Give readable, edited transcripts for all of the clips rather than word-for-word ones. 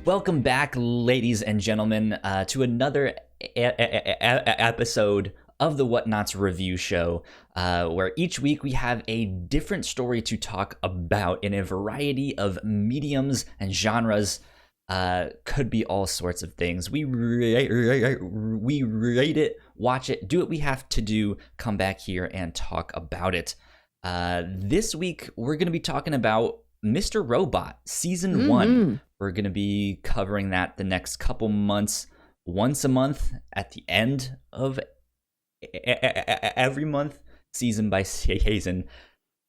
Welcome back, ladies and gentlemen, to another episode of the Whatnauts review show, where each week we have a different story to talk about in a variety of mediums and genres. Could be all sorts of things. We rate it, watch it, do what we have to do, come back here and talk about it. This week, we're going to be talking about Mr. Robot, Season 1. We're going to be covering that the next couple months, once a month at the end of every month, season by season.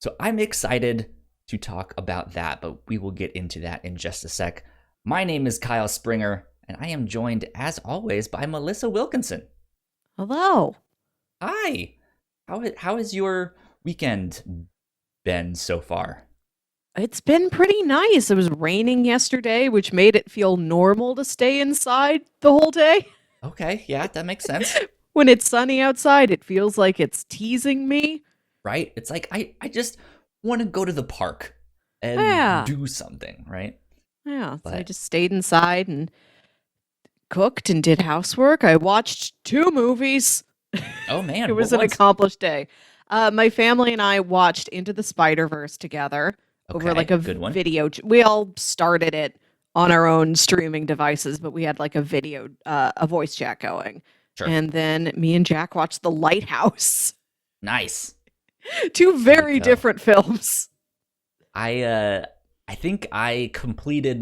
So I'm excited to talk about that, but we will get into that in just a sec. My name is Kyle Springer, and I am joined, as always, by Melissa Wilkinson. Hello. Hi. How has your weekend been so far? It's been pretty nice. It was raining yesterday, which made it feel normal to stay inside the whole day. Okay, yeah, that makes sense. When it's sunny outside, it feels like it's teasing me. Right? It's like, I just want to go to the park and do something, right? Yeah, so I just stayed inside and cooked and did housework. I watched 2 movies. Oh, man. It was an accomplished day. My family and I watched Into the Spider-Verse together. Over like a good video. We all started it on our own streaming devices, but we had like a video, a voice chat going. Sure. And then me and Jack watched The Lighthouse. Nice. 2 very different films. I think I completed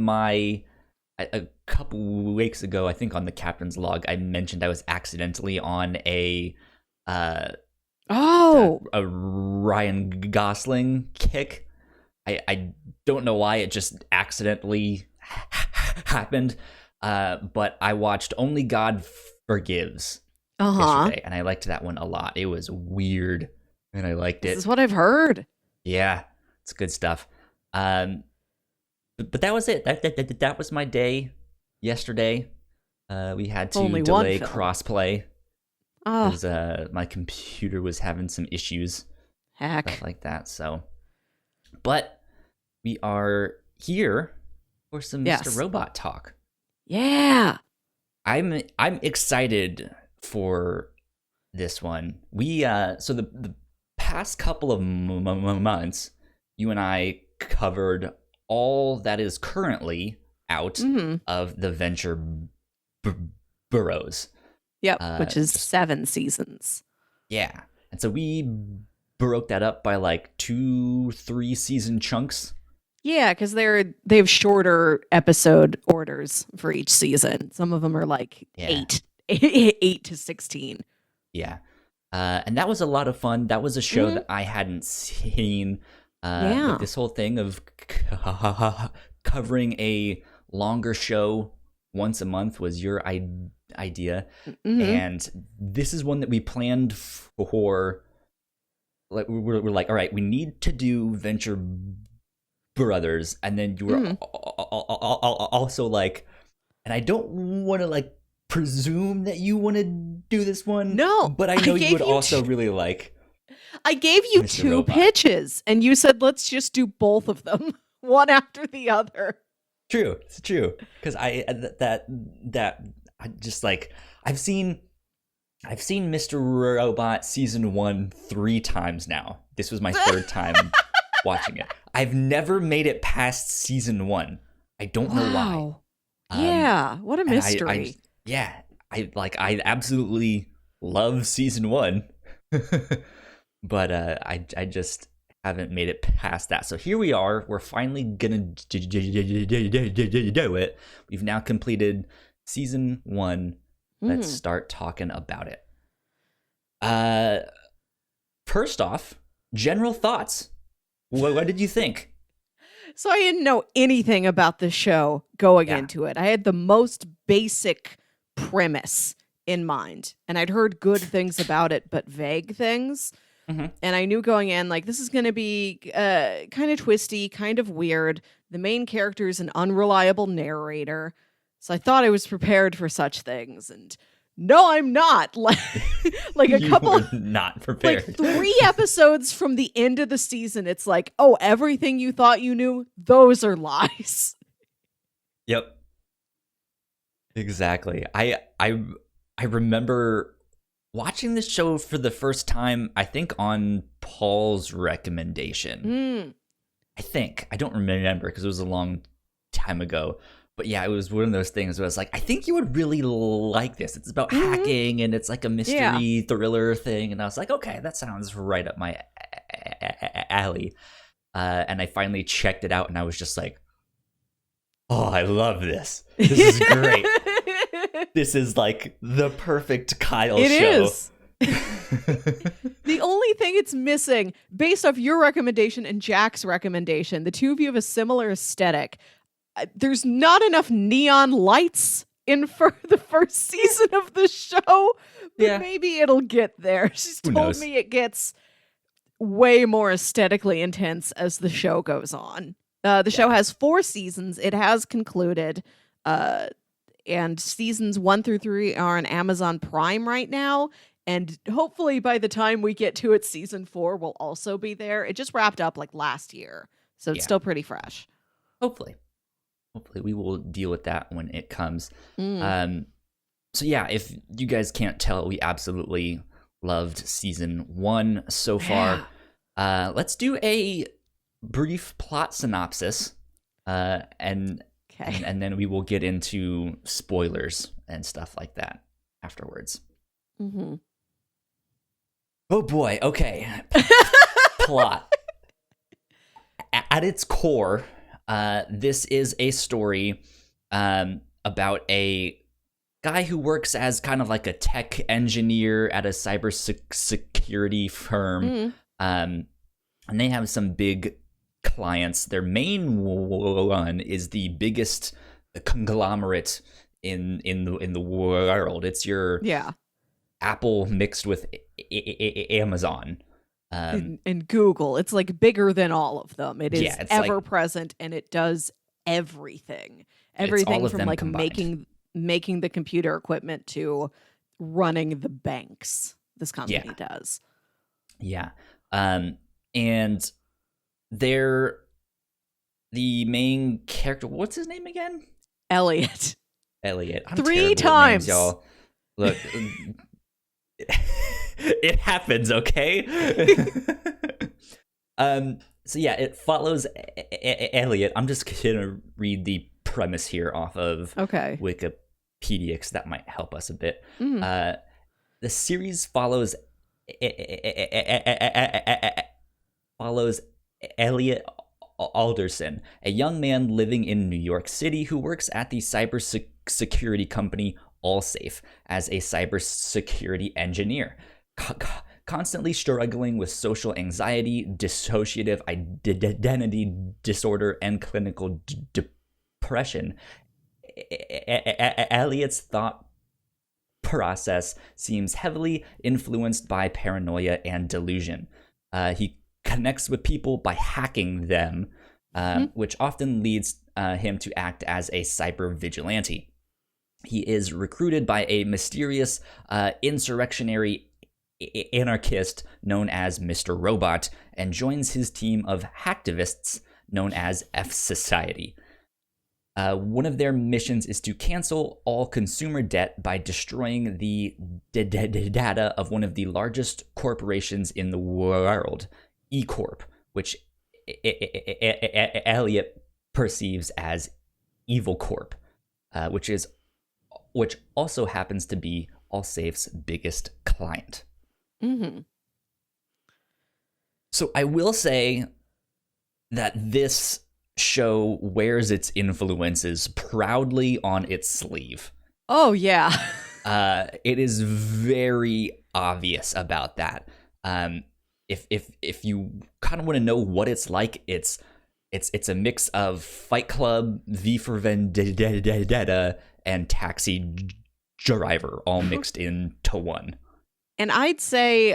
a couple weeks ago, I think on the captain's log, I mentioned I was accidentally on a Ryan Gosling kick. I don't know why, it just accidentally happened, but I watched Only God Forgives yesterday, and I liked that one a lot. It was weird, and I liked it. This is what I've heard. Yeah, it's good stuff. But that was it. That was my day yesterday. We had to delay crossplay because my computer was having some issues. Stuff like that, so... But we are here for some Mr. Robot talk. Yeah. I'm excited for this one. We so the past couple of months, you and I covered all that is currently out of the Venture Burrows. Yep, which is 7 seasons. Yeah. And so we broke that up by like 2-3 season chunks. Yeah, because they have shorter episode orders for each season. Some of them are like 8 to 16. Yeah, and that was a lot of fun. That was a show that I hadn't seen. But this whole thing of covering a longer show once a month was your idea, and this is one that we planned for. Like we're like, all right, we need to do Venture Brothers, and then you were also like, and I don't want to like presume that you want to do this one. No, but I know you would also really like. I gave you Mr. 2 Robot. pitches, and you said let's just do both of them, one after the other. True, it's true, because I just like I've seen Mr. Robot Season 1 3 times now. This was my 3rd time watching it. I've never made it past Season 1. I don't know why. Yeah, what a mystery. I absolutely love Season 1. But I just haven't made it past that. So here we are. We're finally gonna do it. We've now completed Season 1. Let's start talking about it. First off, general thoughts. What did you think? So I didn't know anything about the show going into it. I had the most basic premise in mind, and I'd heard good things about it, but vague things. And I knew going in, like, this is going to be kind of twisty, kind of weird. The main character is an unreliable narrator. So I thought I was prepared for such things, and no, I'm not. Like a couple, not prepared. Like 3 episodes from the end of the season, it's like, oh, everything you thought you knew, those are lies. Yep. Exactly. I remember watching this show for the first time, I think on Paul's recommendation. Mm, I don't remember because it was a long time ago. But yeah, it was one of those things where I was like, I think you would really like this. It's about hacking and it's like a mystery thriller thing. And I was like, okay, that sounds right up my alley. And I finally checked it out and I was just like, oh, I love this. This is great. This is like the perfect Kyle show. It is. The only thing it's missing, based off your recommendation and Jack's recommendation, the two of you have a similar aesthetic. There's not enough neon lights in for the first season of the show, but maybe it'll get there. She's told me it gets way more aesthetically intense as the show goes on. The show has 4 seasons. It has concluded, and seasons 1 through 3 are on Amazon Prime right now. And hopefully by the time we get to it, season 4 will also be there. It just wrapped up like last year, so it's still pretty fresh. Hopefully we will deal with that when it comes. So yeah, if you guys can't tell, we absolutely loved season 1 so far. Let's do a brief plot synopsis, and then we will get into spoilers and stuff like that afterwards. Oh boy, okay. Plot. At its core, this is a story about a guy who works as kind of like a tech engineer at a cybersecurity firm. And they have some big clients. Their main one is the biggest conglomerate in the world. It's your Apple mixed with Amazon. And Google. It's like bigger than all of them. It is ever present, and it does everything. Everything from like combined. making the computer equipment to running the banks. This company does. Yeah. And they're the main character. What's his name again? Elliot. I'm 3 times, names, y'all. Look, it happens, okay? So yeah, it follows Elliot. I'm just gonna read the premise here off of Wikipedia because that might help us a bit. The series follows Elliot Alderson, a young man living in New York City who works at the cybersecurity company AllSafe as a cybersecurity engineer. Constantly struggling with social anxiety, dissociative identity disorder, and clinical depression, Elliot's thought process seems heavily influenced by paranoia and delusion. He connects with people by hacking them, which often leads him to act as a cyber vigilante. He is recruited by a mysterious insurrectionary anarchist known as Mr. Robot and joins his team of hacktivists known as F Society. One of their missions is to cancel all consumer debt by destroying the data of one of the largest corporations in the world, E-Corp, which Elliot perceives as Evil Corp, which also happens to be AllSafe's biggest client. So I will say that this show wears its influences proudly on its sleeve. Oh, yeah. It is very obvious about that. If you kind of want to know what it's like, it's a mix of Fight Club, V for Vendetta, and Taxi Driver all mixed into one. And I'd say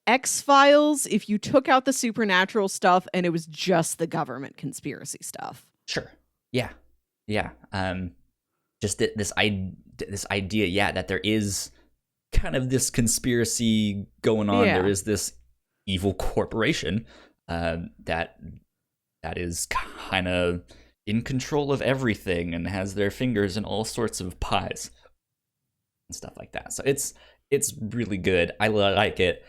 X-Files if you took out the supernatural stuff and it was just the government conspiracy stuff. Sure. Yeah. Just this idea, that there is kind of this conspiracy going on. There is this evil corporation that is kind of in control of everything and has their fingers in all sorts of pies and stuff like that. So it's really good. I like it.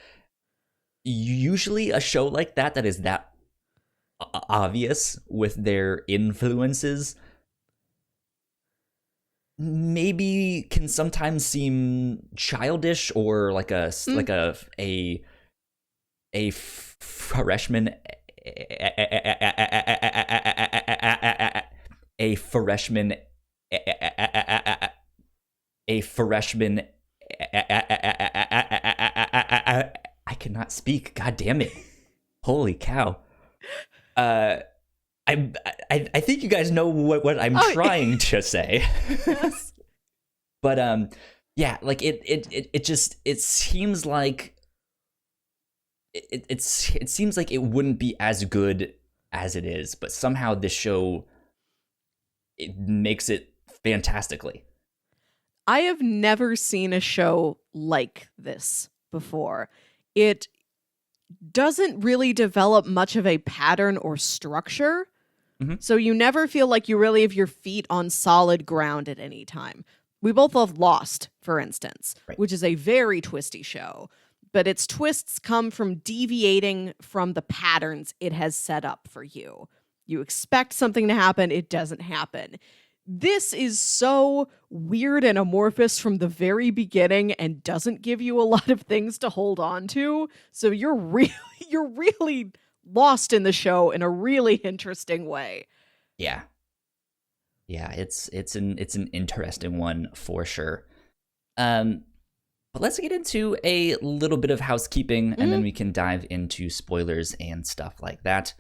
Usually a show like that is that obvious with their influences maybe can sometimes seem childish or like a freshman a freshman I cannot speak. God damn it. Holy cow. I think you guys know what I'm trying to say. Yes. But yeah, like it just it seems like it seems like it wouldn't be as good as it is, but somehow this show it makes it fantastically. I have never seen a show like this before. It doesn't really develop much of a pattern or structure. Mm-hmm. So you never feel like you really have your feet on solid ground at any time. We both love Lost, for instance, right, which is a very twisty show. But its twists come from deviating from the patterns it has set up for you. You expect something to happen, it doesn't happen. This is so weird and amorphous from the very beginning and doesn't give you a lot of things to hold on to. So you're really lost in the show in a really interesting way. Yeah. Yeah, it's an interesting one for sure. But let's get into a little bit of housekeeping, and then we can dive into spoilers and stuff like that.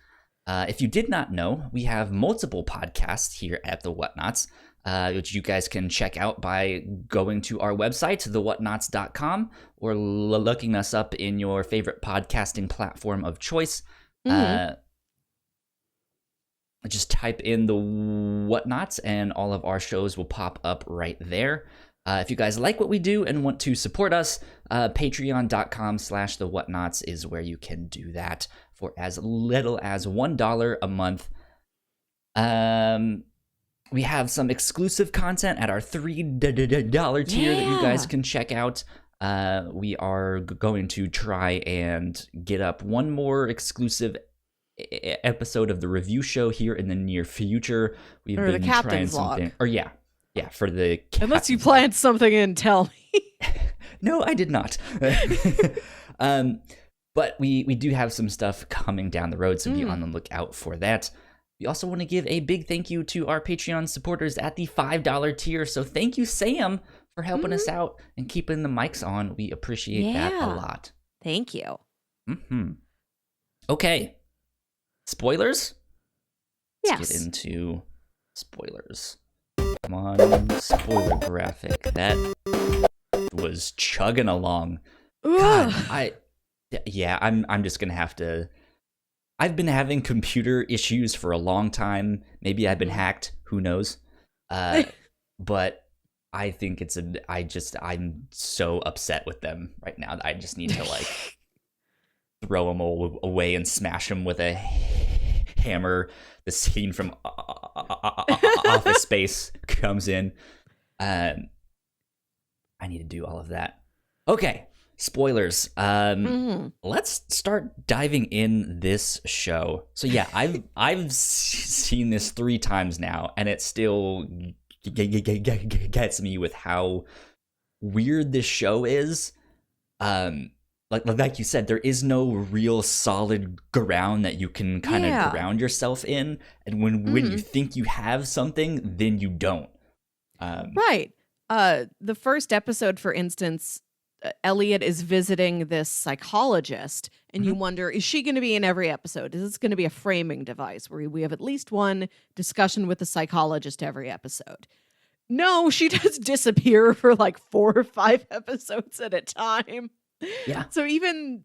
If you did not know, we have multiple podcasts here at the Whatnauts, which you guys can check out by going to our website, thewhatnauts.com, or looking us up in your favorite podcasting platform of choice. Just type in the Whatnauts, and all of our shows will pop up right there. If you guys like what we do and want to support us, patreon.com/thewhatnauts is where you can do that for as little as $1 a month. We have some exclusive content at our $3 tier that you guys can check out. We are going to try and get up one more exclusive episode of the review show here in the near future. We've been the trying captain's something, log. or yeah, for the Unless you planned something and tell me. No, I did not. But we do have some stuff coming down the road, so be on the lookout for that. We also want to give a big thank you to our Patreon supporters at the $5 tier. So thank you, Sam, for helping us out and keeping the mics on. We appreciate that a lot. Thank you. Okay. Spoilers? Yes. Let's get into spoilers. Come on, spoiler graphic. That was chugging along. God, I'm just gonna have to. I've been having computer issues for a long time. Maybe I've been hacked. Who knows? But I think I'm so upset with them right now that I just need to like throw them all away and smash them with a hammer. The scene from Office Space comes in. I need to do all of that. Okay, spoilers. Let's start diving in this show. So yeah, I've seen this 3 times now, and it still gets me with how weird this show is. Like you said, there is no real solid ground that you can kind of ground yourself in, and when you think you have something, then you don't. Right. The first episode, for instance, Elliot is visiting this psychologist, and you wonder, is she going to be in every episode? Is this going to be a framing device where we have at least one discussion with the psychologist every episode? No, she does disappear for like 4 or 5 episodes at a time. Yeah. So even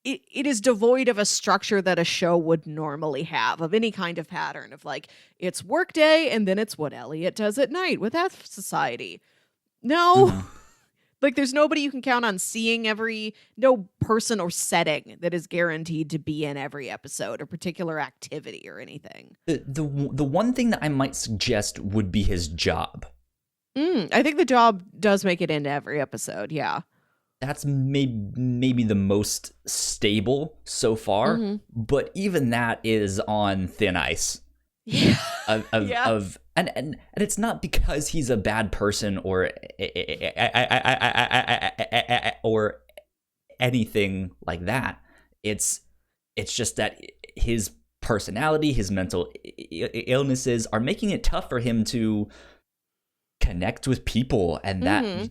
it is devoid of a structure that a show would normally have, of any kind of pattern of like, it's workday and then it's what Elliot does at night with F Society. No, Like, there's nobody you can count on seeing no person or setting that is guaranteed to be in every episode or particular activity or anything. The one thing that I might suggest would be his job. I think the job does make it into every episode, yeah. That's maybe the most stable so far, but even that is on thin ice. Yeah. And it's not because he's a bad person or anything like that. It's just that his personality, his mental illnesses are making it tough for him to connect with people, and that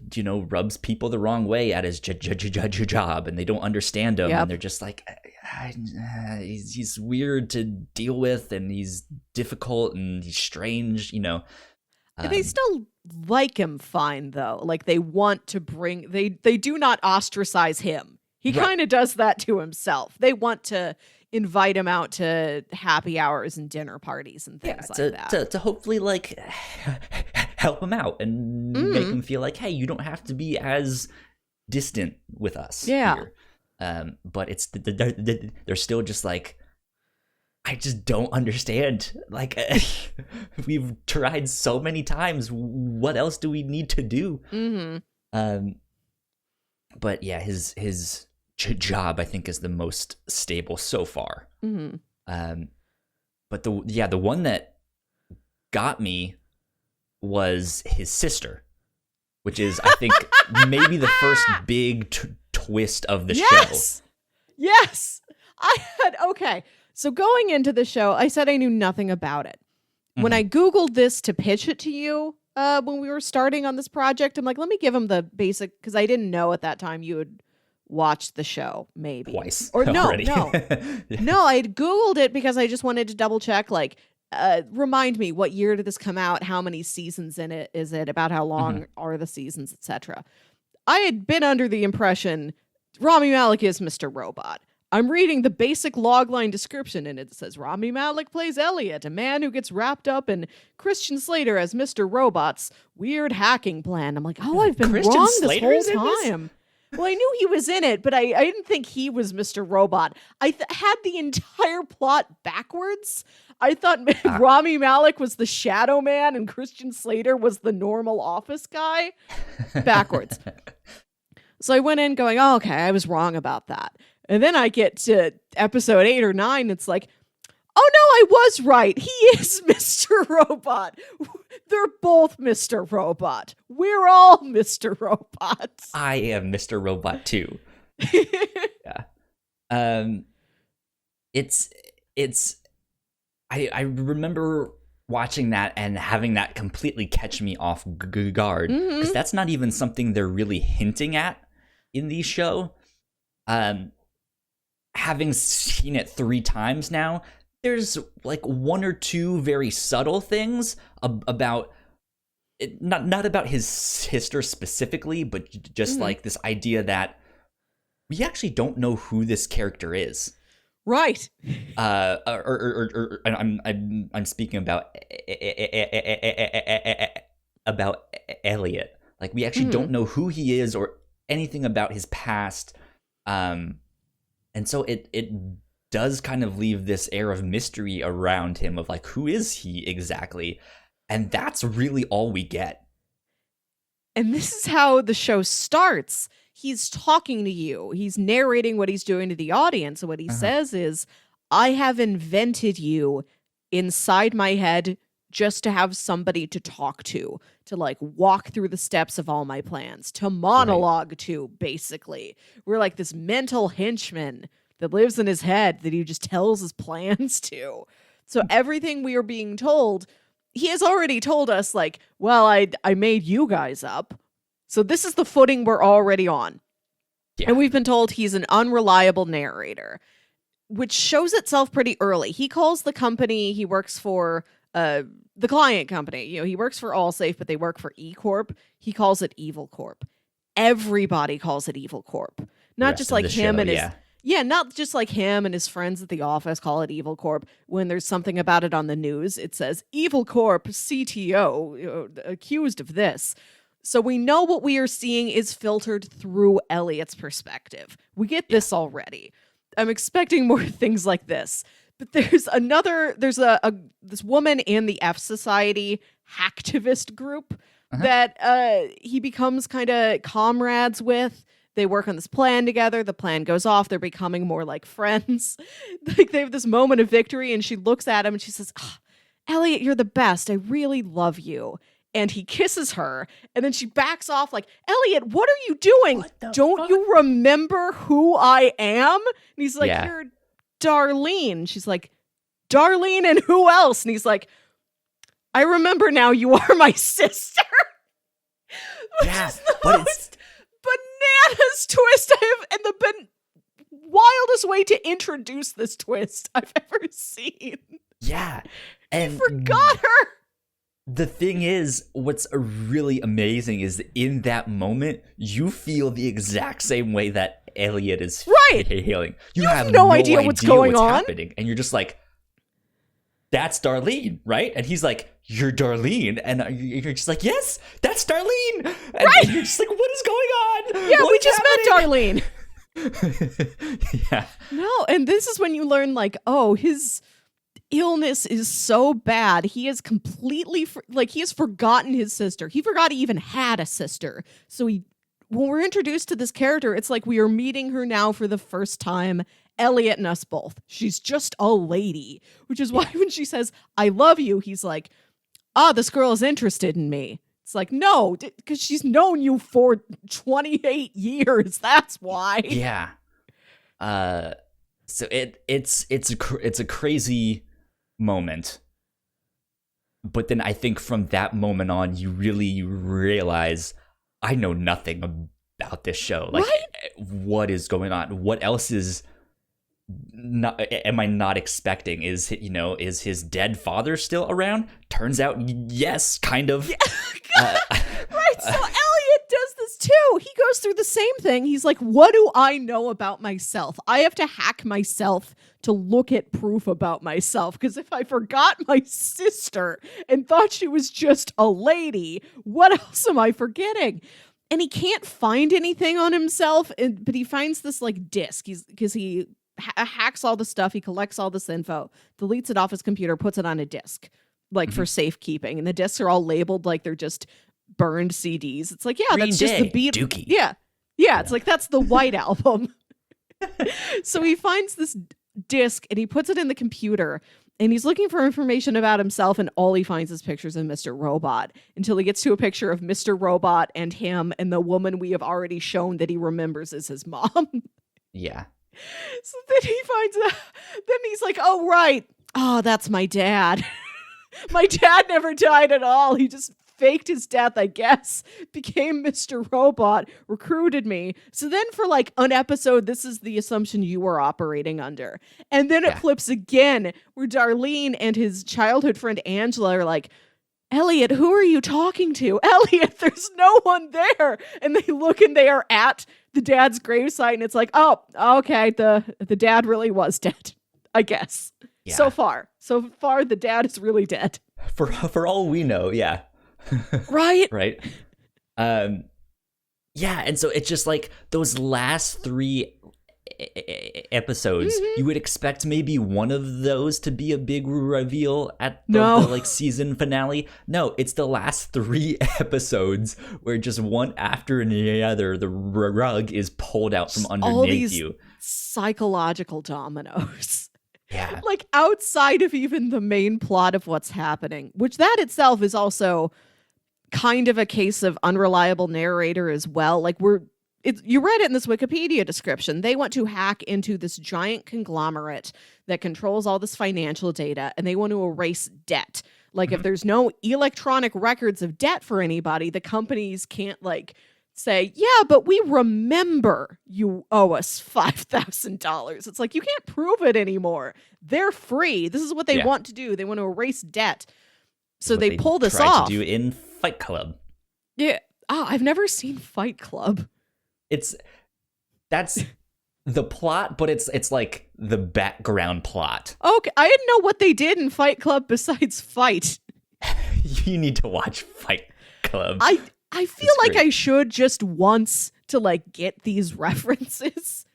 rubs people the wrong way at his job, and they don't understand him, and they're just like, he's weird to deal with, and he's difficult, and he's strange, They still like him fine, though. Like, they want to bring, they do not ostracize him. He kind of does that to himself. They want to invite him out to happy hours and dinner parties and things like that. To hopefully, like, help him out and make him feel like, hey, you don't have to be as distant with us here. But it's they're still just like, I just don't understand. Like, we've tried so many times. What else do we need to do? But yeah, his job, I think, is the most stable so far. But the one that got me was his sister, which is, I think, maybe the first big twist of the show. Yes. Okay. So going into the show, I said I knew nothing about it. When I Googled this to pitch it to you, when we were starting on this project, I'm like, let me give him the basic, because I didn't know at that time you had watched the show, maybe. Twice. Or no, already. No, I Googled it because I just wanted to double check, like, remind me, what year did this come out? How many seasons in it is it? About how long are the seasons, etc. I had been under the impression Rami Malek is Mr. Robot. I'm reading the basic logline description, and it says Rami Malek plays Elliot, a man who gets wrapped up in Christian Slater as Mr. Robot's weird hacking plan. I'm like, oh, I've been Christian wrong Slater's this whole time. Well, I knew he was in it, but I didn't think he was Mr. Robot. I had the entire plot backwards. I thought Rami Malek was the shadow man and Christian Slater was the normal office guy. Backwards. So I went in going, oh, okay, I was wrong about that. And then I get to episode 8 or 9. It's like, oh, no, I was right. He is Mr. Robot. They're both Mr. Robot. We're all Mr. Robot. I am Mr. Robot too. Yeah. I remember watching that and having that completely catch me off guard, because that's not even something they're really hinting at in the show. Having seen it 3 times now, there's like 1 or 2 very subtle things about it, not about his sister specifically, but just like this idea that we actually don't know who this character is. Right. I'm speaking about Elliot. Like, we actually don't know who he is or anything about his past. And so it does kind of leave this air of mystery around him of like, who is he exactly? And that's really all we get. And this is how the show starts. He's talking to you. He's narrating what he's doing to the audience. And what he says is, I have invented you inside my head just to have somebody to talk to like walk through the steps of all my plans, to monologue to, basically. We're like this mental henchman that lives in his head that he just tells his plans to. So everything we are being told, he has already told us, like, well, I made you guys up. So this is the footing we're already on. Yeah. And we've been told he's an unreliable narrator, which shows itself pretty early. He calls the company he works for, the client company, you know, he works for Allsafe, but they work for E Corp. He calls it Evil Corp. Everybody calls it Evil Corp. Not just like him and his... Yeah, not just like him and his friends at the office call it Evil Corp. When there's something about it on the news, it says Evil Corp CTO accused of this. So we know what we are seeing is filtered through Elliot's perspective. We get this already. I'm expecting more things like this. But there's this woman in the F Society hacktivist group that he becomes kind of comrades with. They work on this plan together. The plan goes off. They're becoming more like friends. Like they have this moment of victory, and she looks at him and she says, Elliot, you're the best. I really love you. And he kisses her, and then she backs off like, Elliot, what are you doing? Don't you remember who I am? And he's like, you're Darlene. She's like, Darlene and who else? And he's like, I remember now, you are my sister. Which is the most bananas twist I have, and the wildest way to introduce this twist I've ever seen. Yeah. And I forgot her. The thing is, what's really amazing is that in that moment, you feel the exact same way that Elliot is feeling. You have no idea what's going on. Happening, and you're just like, that's Darlene, right? And he's like, you're Darlene. And you're just like, yes, that's Darlene. And you're just like, what is going on? Yeah, we just met Darlene. Yeah. No, and this is when you learn, like, oh, his illness is so bad. He has completely, he has forgotten his sister. He forgot he even had a sister. So when we're introduced to this character, it's like we are meeting her now for the first time. Elliot and us both. She's just a lady, which is why when she says, I love you, he's like, this girl is interested in me. It's like, no, because she's known you for 28 years. That's why. Yeah. So it's a crazy moment. But then I think from that moment on, you really realize I know nothing about this show. Like, what is going on? What else am I not expecting? Is his dead father still around? Turns out, yes, kind of. Yeah. Right, so Elliot does this too. He goes through the same thing. He's like, what do I know about myself? I have to hack myself to look at proof about myself, because if I forgot my sister and thought she was just a lady, what else am I forgetting? And he can't find anything on himself, but he finds this like disc. Because he hacks all the stuff, he collects all this info, deletes it off his computer, puts it on a disc, like for safekeeping. And the discs are all labeled like they're just burned CDs. It's like, yeah, that's just the beat. Dookie. Yeah. Yeah, it's like, that's the White Album. So he finds this disc and he puts it in the computer and he's looking for information about himself, and all he finds is pictures of Mr. Robot, until he gets to a picture of Mr. Robot and him and the woman we have already shown that he remembers is his mom. Yeah. So then he finds out, then he's like, oh, right. Oh, that's my dad. My dad never died at all. He just faked his death, I guess, became Mr. Robot, recruited me. So then for like an episode, this is the assumption you were operating under. And then it flips again, where Darlene and his childhood friend Angela are like, Elliot, who are you talking to? Elliot, there's no one there. And they look and they are at the dad's gravesite, and it's like, oh, okay, the dad really was dead, I guess. Yeah. So far, the dad is really dead. For all we know, yeah. Right? Right. Yeah, and so it's just like those last 3 episodes, you would expect maybe one of those to be a big reveal at the like season finale. No, it's the last 3 episodes where just one after another, the rug is pulled out from underneath all these you. Psychological dominoes. Yeah. Like outside of even the main plot of what's happening, which that itself is also kind of a case of unreliable narrator as well. Like you read it in this Wikipedia description. They want to hack into this giant conglomerate that controls all this financial data, and they want to erase debt. Like if there's no electronic records of debt for anybody, the companies can't like say, yeah, but we remember you owe us $5,000. It's like, you can't prove it anymore. They're free. This is what they want to do. They want to erase debt. So they pull this off. To do in Fight Club. Yeah. Oh, I've never seen Fight Club. That's the plot, but it's like the background plot. Okay, I didn't know what they did in Fight Club besides fight. You need to watch Fight Club. I I feel It's like great. I should just once to like get these references.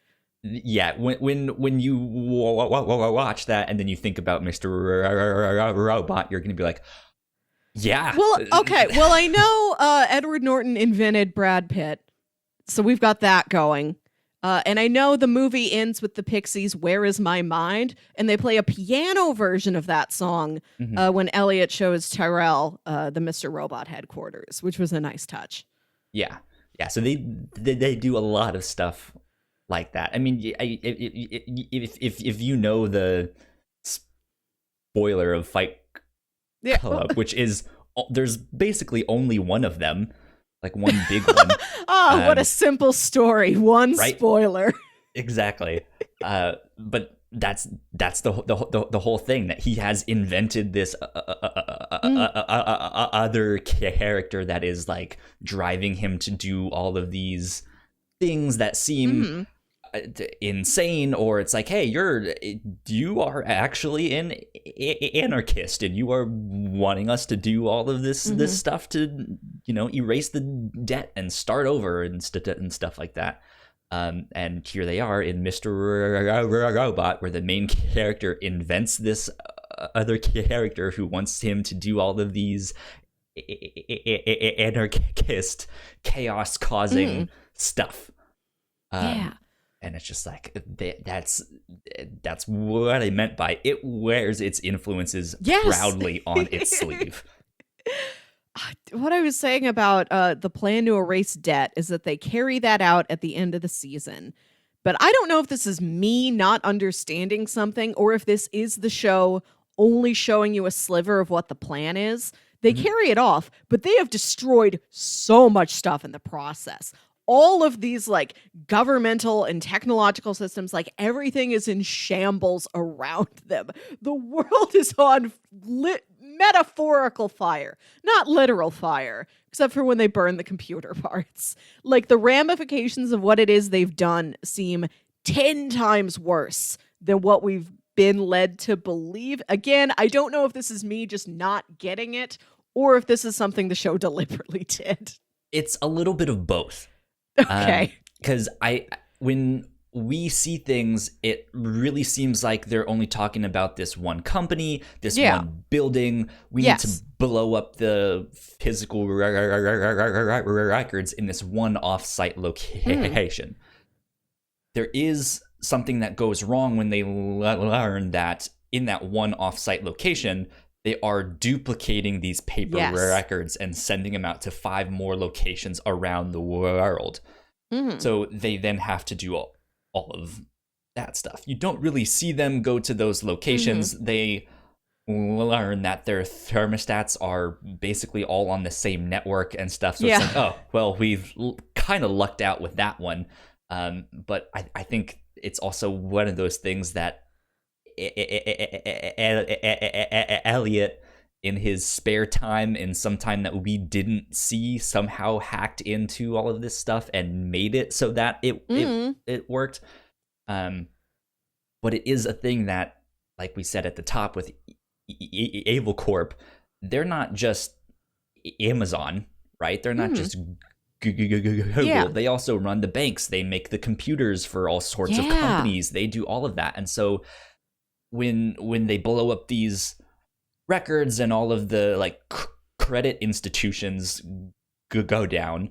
Yeah, when you watch that and then you think about Mr. Robot, you're gonna be like, yeah. Well, okay. Well, I know Edward Norton invented Brad Pitt, so we've got that going. And I know the movie ends with the Pixies' "Where Is My Mind," and they play a piano version of that song when Elliot shows Tyrell the Mr. Robot headquarters, which was a nice touch. Yeah, yeah. So they do a lot of stuff like that. I mean, if you know the spoiler of Fight Club, which is there's basically only one of them, like one big one. Oh, what a simple story! One right? spoiler. Exactly. But that's the whole thing, that he has invented this other character that is like driving him to do all of these things that seem insane, or it's like, hey, you are actually an anarchist and you are wanting us to do all of this stuff to, you know, erase the debt and start over and stuff like that. And here they are in Mr. Robot, where the main character invents this other character who wants him to do all of these anarchist chaos causing stuff. Yeah. And it's just like, that's what I meant by it wears its influences proudly on its sleeve. What I was saying about the plan to erase debt is that they carry that out at the end of the season. But I don't know if this is me not understanding something or if this is the show only showing you a sliver of what the plan is. They carry it off, but they have destroyed so much stuff in the process. All of these like governmental and technological systems, like everything is in shambles around them. The world is on metaphorical fire, not literal fire, except for when they burn the computer parts. Like the ramifications of what it is they've done seem 10 times worse than what we've been led to believe. Again, I don't know if this is me just not getting it or if this is something the show deliberately did. It's a little bit of both. Okay. Because when we see things, it really seems like they're only talking about this one company, this one building. We need to blow up the physical records in this one off-site location. There is something that goes wrong when they learn that in that one off-site location, they are duplicating these paper records and sending them out to 5 more locations around the world. So they then have to do all of that stuff. You don't really see them go to those locations. They learn that their thermostats are basically all on the same network and stuff. So it's like, oh, well, we've kind of lucked out with that one. But I think it's also one of those things that Elliot, in his spare time, in some time that we didn't see, somehow hacked into all of this stuff and made it so that it worked. But it is a thing that, like we said at the top with Able Corp, they're not just Amazon, right? They're not just Google. They also run the banks. They make the computers for all sorts of companies. They do all of that. And so when they blow up these records and all of the like credit institutions go down,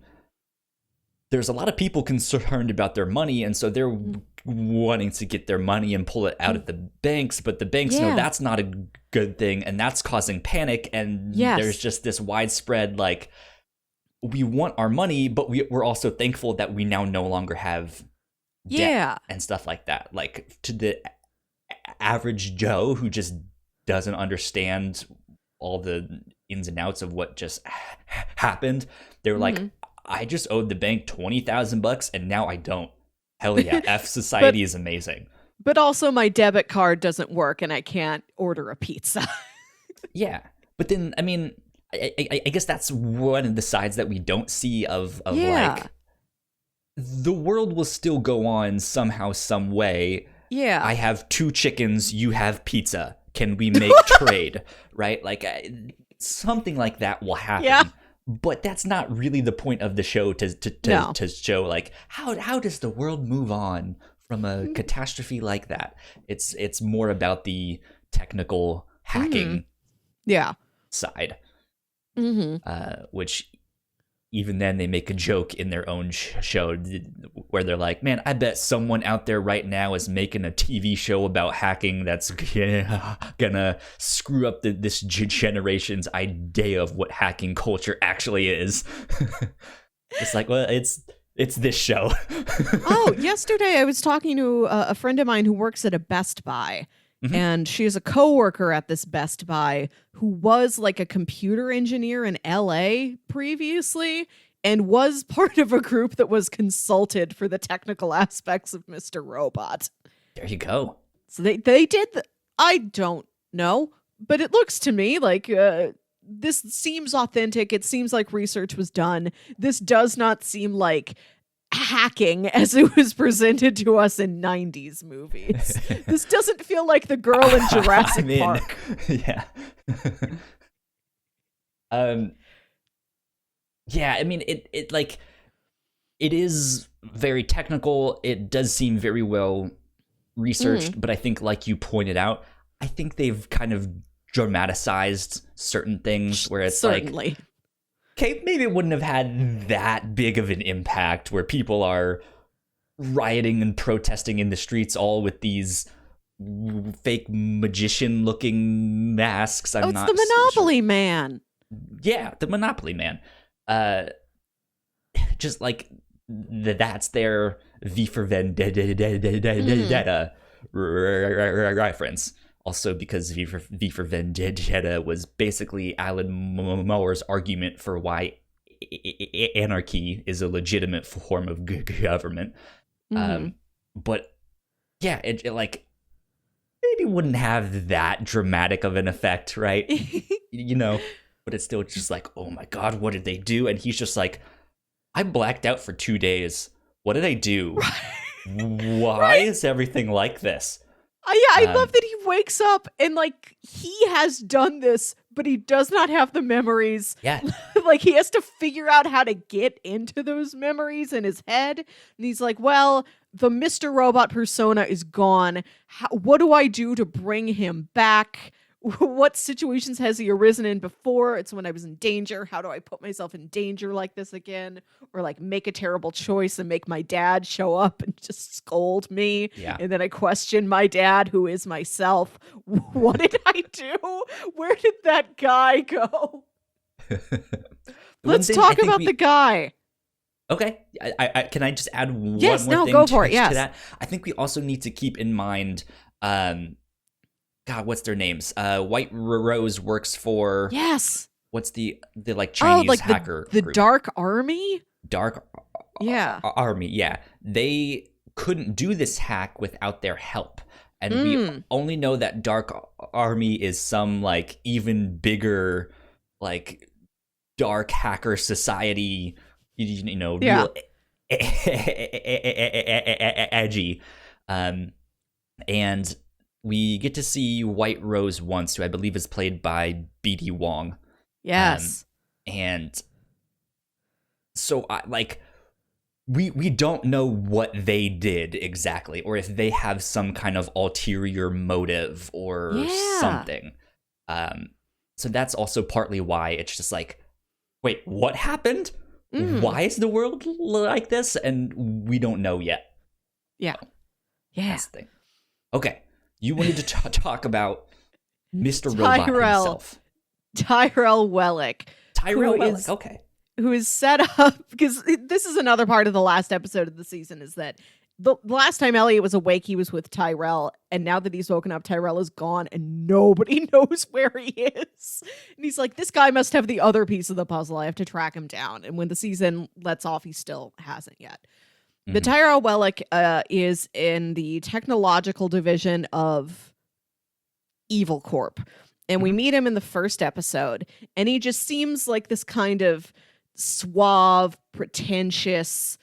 there's a lot of people concerned about their money, and so they're wanting to get their money and pull it out at the banks, but the banks know that's not a good thing, and that's causing panic, and there's just this widespread like, we want our money, but we're also thankful that we now no longer have debt and stuff like that. Like, to the average Joe who just doesn't understand all the ins and outs of what just happened, they were like, I just owed the bank $20,000 and now I don't. Hell yeah, F society is amazing. But also my debit card doesn't work and I can't order a pizza. Yeah, but then, I mean, I guess that's one of the sides that we don't see of like, the world will still go on somehow, some way. Yeah. I have 2 chickens, you have pizza. Can we make trade? Right? Like, something like that will happen. Yeah. but that's not really the point of the show to show like how does the world move on from a catastrophe like that. It's more about the technical hacking side, which even then they make a joke in their own show where they're like, man, I bet someone out there right now is making a TV show about hacking that's gonna screw up this generation's idea of what hacking culture actually is. It's like, well, it's this show. Oh, yesterday I was talking to a friend of mine who works at a Best Buy. And she is a coworker at this Best Buy who was like a computer engineer in LA previously and was part of a group that was consulted for the technical aspects of Mr. Robot. There you go. So they did. I don't know, but it looks to me like this seems authentic. It seems like research was done. This does not seem like hacking as it was presented to us in 90s movies. This doesn't feel like the girl in Jurassic Park. Yeah. Yeah, I mean it like it is very technical. It does seem very well researched, but I think like you pointed out, I think they've kind of dramatized certain things where it's like, okay, maybe it wouldn't have had that big of an impact where people are rioting and protesting in the streets all with these fake magician-looking masks. It's the Monopoly Man. Yeah, the Monopoly Man. Just like that's their V for Vendetta reference. Also, because V for Vendetta was basically Alan Moore's argument for why anarchy is a legitimate form of government. But yeah, it like maybe wouldn't have that dramatic of an effect, right? You know, but it's still just like, oh my God, what did they do? And he's just like, I blacked out for 2 days. What did I do? Why is everything like this? Yeah, I love that he wakes up and like he has done this, but he does not have the memories. Yeah. Like he has to figure out how to get into those memories in his head. And he's like, well, the Mr. Robot persona is gone. What do I do to bring him back? What situations has he arisen in before? It's when I was in danger. How do I put myself in danger like this again? Or like make a terrible choice and make my dad show up and just scold me. Yeah. And then I question my dad, who is myself. What did I do? Where did that guy go? Let's talk about the guy. Okay. I can I just add one more thing go for it. To that? I think we also need to keep in mind God, what's their names? White Rose works for what's the like Chinese like hacker the group? Dark Army? Dark Army, yeah. They couldn't do this hack without their help. And we only know that Dark Army is some like even bigger like dark hacker society, you know, real edgy. And we get to see White Rose once, who I believe is played by B.D. Wong. Yes. And so, we don't know what they did exactly, or if they have some kind of ulterior motive or something. So that's also partly why it's just like, wait, what happened? Why is the world like this? And we don't know yet. Yeah. That's the thing. Okay. You wanted to talk about Mr. Robot himself. Tyrell Wellick. Okay. Who is set up, because this is another part of the last episode of the season, is that the last time Elliot was awake, he was with Tyrell, and now that he's woken up, Tyrell is gone, and nobody knows where he is. And he's like, this guy must have the other piece of the puzzle. I have to track him down. And when the season lets off, he still hasn't yet. The Tyrell Wellick is in the technological division of Evil Corp. And we meet him in the first episode. And he just seems like this kind of suave, pretentious,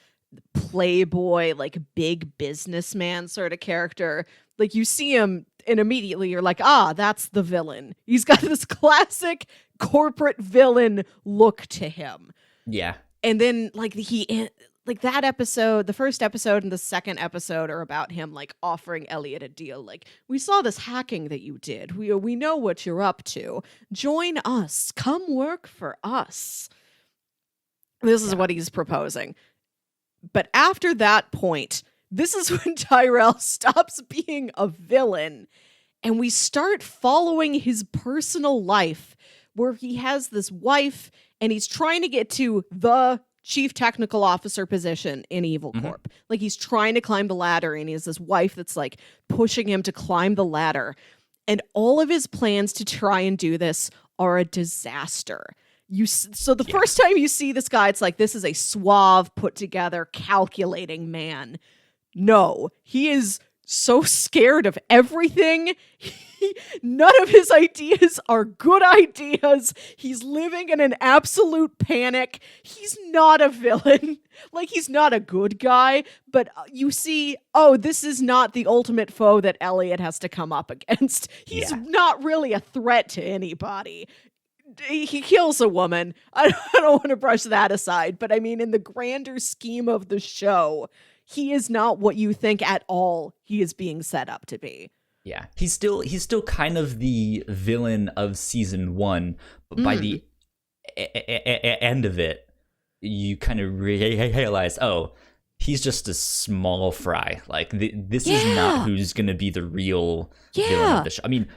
playboy, like big businessman sort of character. Like you see him And immediately you're like, that's the villain. He's got this classic corporate villain look to him. Yeah. And then like that episode, the first episode and the second episode are about him like offering Elliot a deal. Like, we saw this hacking that you did. We know what you're up to. Join us. Come work for us. This is what he's proposing. But after that point, this is when Tyrell stops being a villain and we start following his personal life, where he has this wife and he's trying to get to the chief technical officer position in Evil Corp. Like, he's trying to climb the ladder and he has this wife that's like pushing him to climb the ladder. And all of his plans to try and do this are a disaster. So the first time you see this guy, it's like, this is a suave, put together, calculating man. No, he is so scared of everything. None of his ideas are good ideas. He's living in an absolute panic. He's not a villain. Like, he's not a good guy, but you see, this is not the ultimate foe that Elliot has to come up against. He's not really a threat to anybody. He kills a woman. I don't want to brush that aside, but I mean, in the grander scheme of the show, he is not what you think at all he is being set up to be. Yeah, he's still kind of the villain of season 1, but by the end of it, you kind of realize, he's just a small fry. Like, this is not who's going to be the real villain of the show. I mean,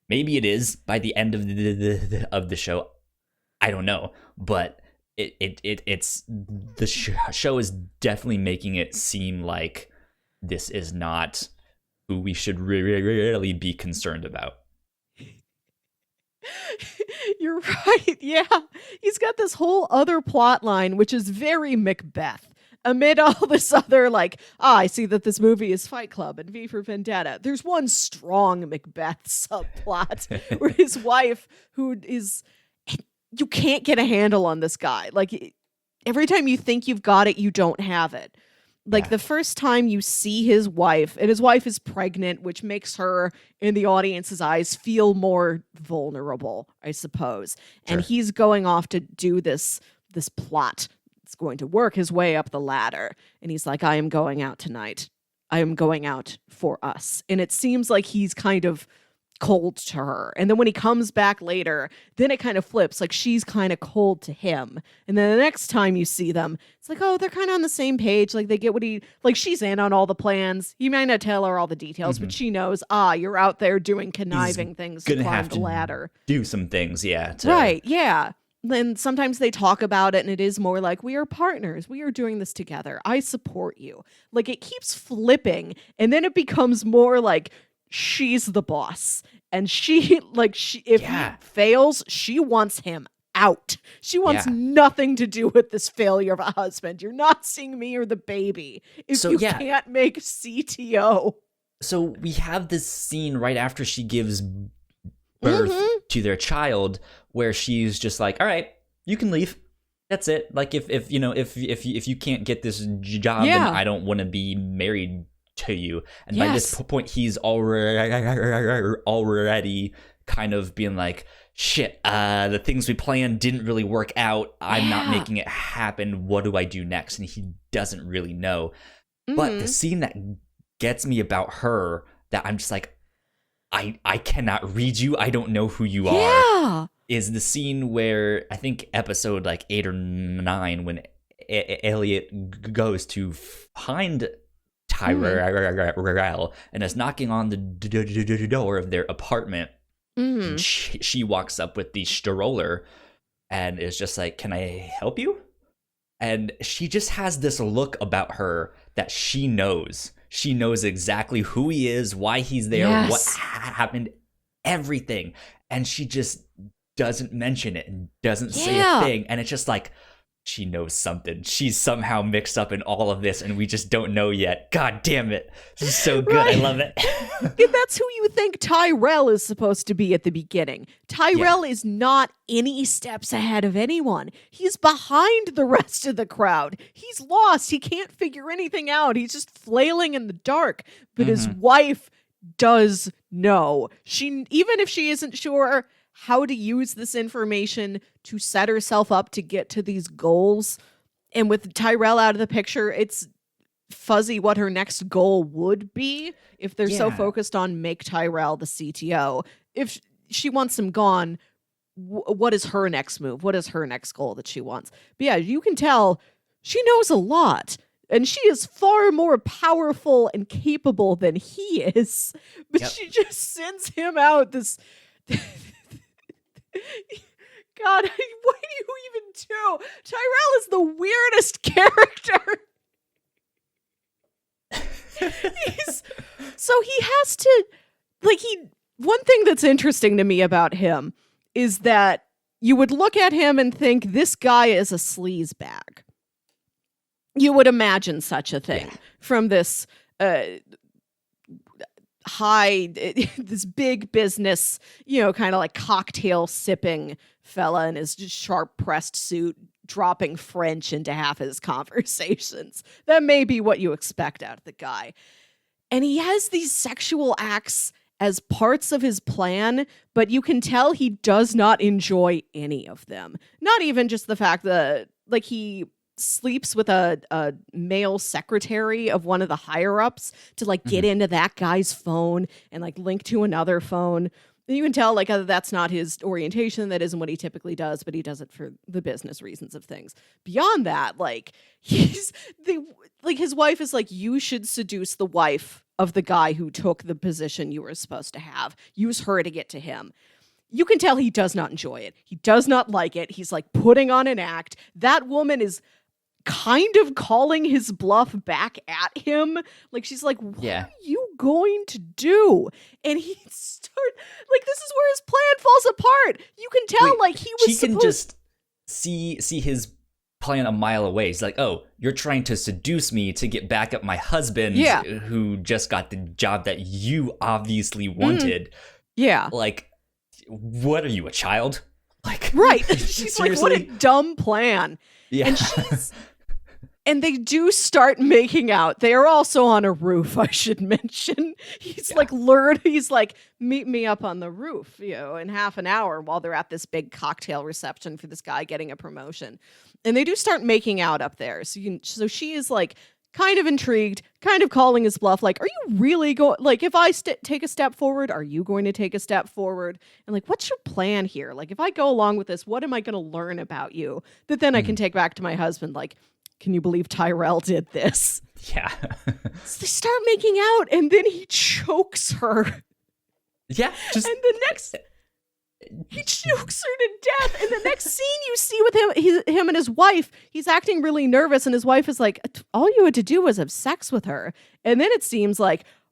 maybe it is by the end of the show. I don't know, but it's the show is definitely making it seem like this is not who we should really be concerned about. You're right. Yeah. He's got this whole other plot line, which is very Macbeth. Amid all this other, like, I see that this movie is Fight Club and V for Vendetta. There's one strong Macbeth subplot where his wife, who is, you can't get a handle on this guy. Like, every time you think you've got it, you don't have it. Like, the first time you see his wife, and his wife is pregnant, which makes her, in the audience's eyes, feel more vulnerable, I suppose. Sure. And he's going off to do this plot. It's going to work his way up the ladder. And he's like, I am going out tonight. I am going out for us. And it seems like he's kind of cold to her. And then when he comes back later, then it kind of flips. Like, she's kind of cold to him. And then the next time you see them, it's like, they're kind of on the same page. Like, they get what she's in on all the plans. He might not tell her all the details, but she knows, you're out there doing conniving things to climb the ladder. Do some things, Right, yeah. Then sometimes they talk about it and it is more like, we are partners. We are doing this together. I support you. Like, it keeps flipping. And then it becomes more like, she's the boss. And if he fails, she wants him out. She wants nothing to do with this failure of a husband. You're not seeing me or the baby if you can't make CTO. So we have this scene right after she gives birth to their child where she's just like, all right, you can leave. That's it. Like, if you can't get this job, then I don't want to be married to you. And by this point, he's already kind of being like, shit, the things we planned didn't really work out. I'm not making it happen. What do I do next? And he doesn't really know. But the scene that gets me about her, that I'm just like, I cannot read you. I don't know who you are. Is the scene where, I think episode like 8 or 9, when Elliot goes to find Tyrell and is knocking on the door of their apartment. And she walks up with the stroller and is just like, can I help you? And she just has this look about her that she knows. She knows exactly who he is, why he's there, what happened, everything. And she just doesn't mention it and doesn't say a thing. And it's just like, she knows something. She's somehow mixed up in all of this and we just don't know yet. God damn it. This is so good. I love it. And that's who you think Tyrell is supposed to be at the beginning. Tyrell is not any steps ahead of anyone. He's behind the rest of the crowd. He's lost. He can't figure anything out. He's just flailing in the dark. But his wife does know. Even if she isn't sure how to use this information to set herself up to get to these goals, and with Tyrell out of the picture, it's fuzzy what her next goal would be if they're so focused on make Tyrell the CTO. If she wants him gone, what is her next move? What is her next goal that she wants? But yeah, you can tell she knows a lot, and she is far more powerful and capable than he is. But she just sends him out this... God, what do you even do? Tyrell is the weirdest character. So he has to, one thing that's interesting to me about him is that you would look at him and think this guy is a sleazebag. You would imagine such a thing from this this big business, kind of like cocktail sipping fella in his sharp pressed suit, dropping French into half his conversations. That may be what you expect out of the guy. And he has these sexual acts as parts of his plan, but you can tell he does not enjoy any of them. Not even just the fact that, he sleeps with a male secretary of one of the higher-ups to, get into that guy's phone and, link to another phone. And you can tell, that's not his orientation. That isn't what he typically does, but he does it for the business reasons of things. Beyond that, his wife is you should seduce the wife of the guy who took the position you were supposed to have. Use her to get to him. You can tell he does not enjoy it. He does not like it. He's putting on an act. That woman is kind of calling his bluff back at him. She's what are you going to do? And he this is where his plan falls apart. You can tell he was she can just see his plan a mile away. He's oh, you're trying to seduce me to get back at my husband who just got the job that you obviously wanted. Yeah. What are you, a child? Right. She's what a dumb plan. Yeah. And they do start making out. They are also on a roof, I should mention. He's he's meet me up on the roof, in half an hour while they're at this big cocktail reception for this guy getting a promotion. And they do start making out up there. So she is kind of intrigued, kind of calling his bluff. Are you really going, if I take a step forward, are you going to take a step forward? And what's your plan here? If I go along with this, what am I going to learn about you that then I can take back to my husband? Can you believe Tyrell did this? Yeah. So they start making out, and then he chokes her. Yeah. And the next... He chokes her to death. And the next scene you see with him and his wife, he's acting really nervous, and his wife is all you had to do was have sex with her. And then it seems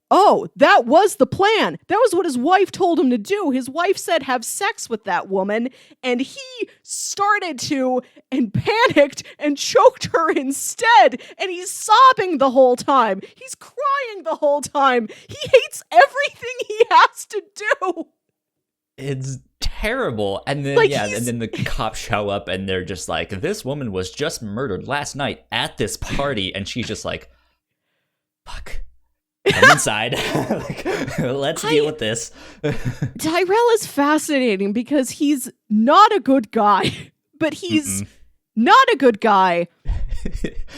oh, that was the plan. That was what his wife told him to do. His wife said have sex with that woman, and he started to and panicked and choked her instead. And he's sobbing the whole time. He's crying the whole time. He hates everything he has to do. It's terrible. And then and then the cops show up and they're just this woman was just murdered last night at this party, and she's just fuck. Come inside. Let's deal with this. Tyrell is fascinating because he's not a good guy, but he's not a good guy.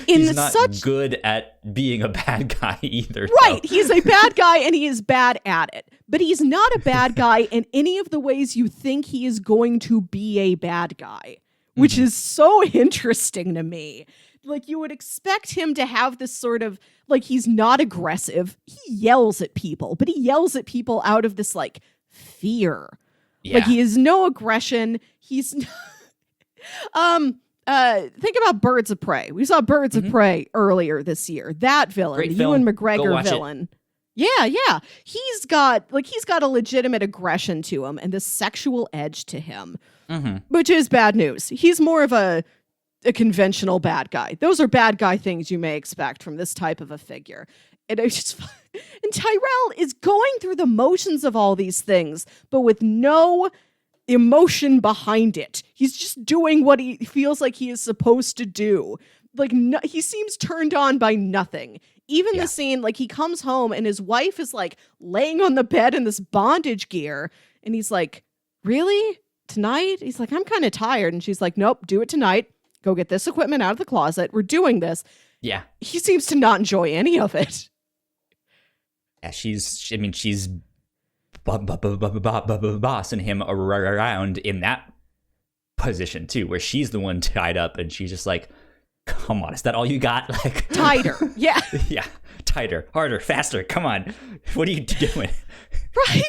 He's not good at being a bad guy either. Right. He's a bad guy and he is bad at it. But he's not a bad guy in any of the ways you think he is going to be a bad guy, which is so interesting to me. You would expect him to have this sort of, he's not aggressive. He yells at people, but he yells at people out of this, fear. Yeah. He has no aggression. He's... think about Birds of Prey. We saw Birds of Prey earlier this year. That villain, Great the film. Ewan McGregor It. villain. Yeah. He's got a legitimate aggression to him and this sexual edge to him, which is bad news. He's more of a conventional bad guy. Those are bad guy things you may expect from this type of a figure. And Tyrell is going through the motions of all these things, but with no emotion behind it. He's just doing what he feels like he is supposed to do. He seems turned on by nothing. even the scene, like he comes home and his wife is like laying on the bed in this bondage gear. And he's like, really? Tonight? He's like, I'm kind of tired. And she's like, nope, do it tonight. Go get this equipment out of the closet. We're doing this. Yeah. He seems to not enjoy any of it. Yeah, she's bossing him around in that position too, where she's the one tied up and she's just like, come on, is that all you got? Like tighter. Yeah. Yeah. Tighter, harder, faster. Come on. What are you doing? Right?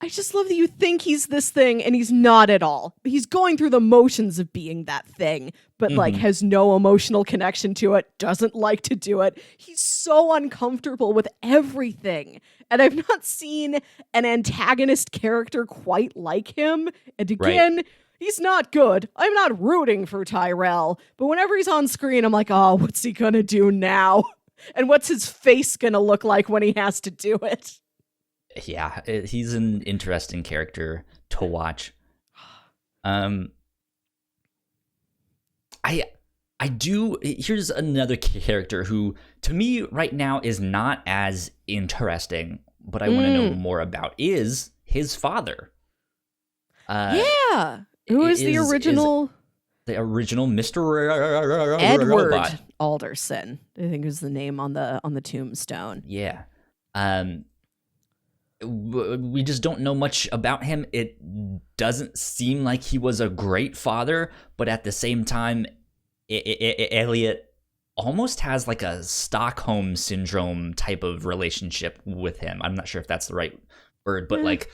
I just love that you think he's this thing and he's not at all. He's going through the motions of being that thing, but like has no emotional connection to it, doesn't like to do it. He's so uncomfortable with everything. And I've not seen an antagonist character quite like him. And again, he's not good. I'm not rooting for Tyrell, but whenever he's on screen, I'm like, oh, what's he gonna do now? And what's his face gonna look like when he has to do it? Yeah, he's an interesting character to watch. I do. Here's another character who, to me, right now is not as interesting, but I want to know more about is his father. Who is the original? The original Mr. Edward Robot. Alderson, I think is the name on the tombstone. Yeah. We just don't know much about him. It doesn't seem like he was a great father, but at the same time, Elliot almost has like a Stockholm syndrome type of relationship with him. I'm not sure if that's the right word, but like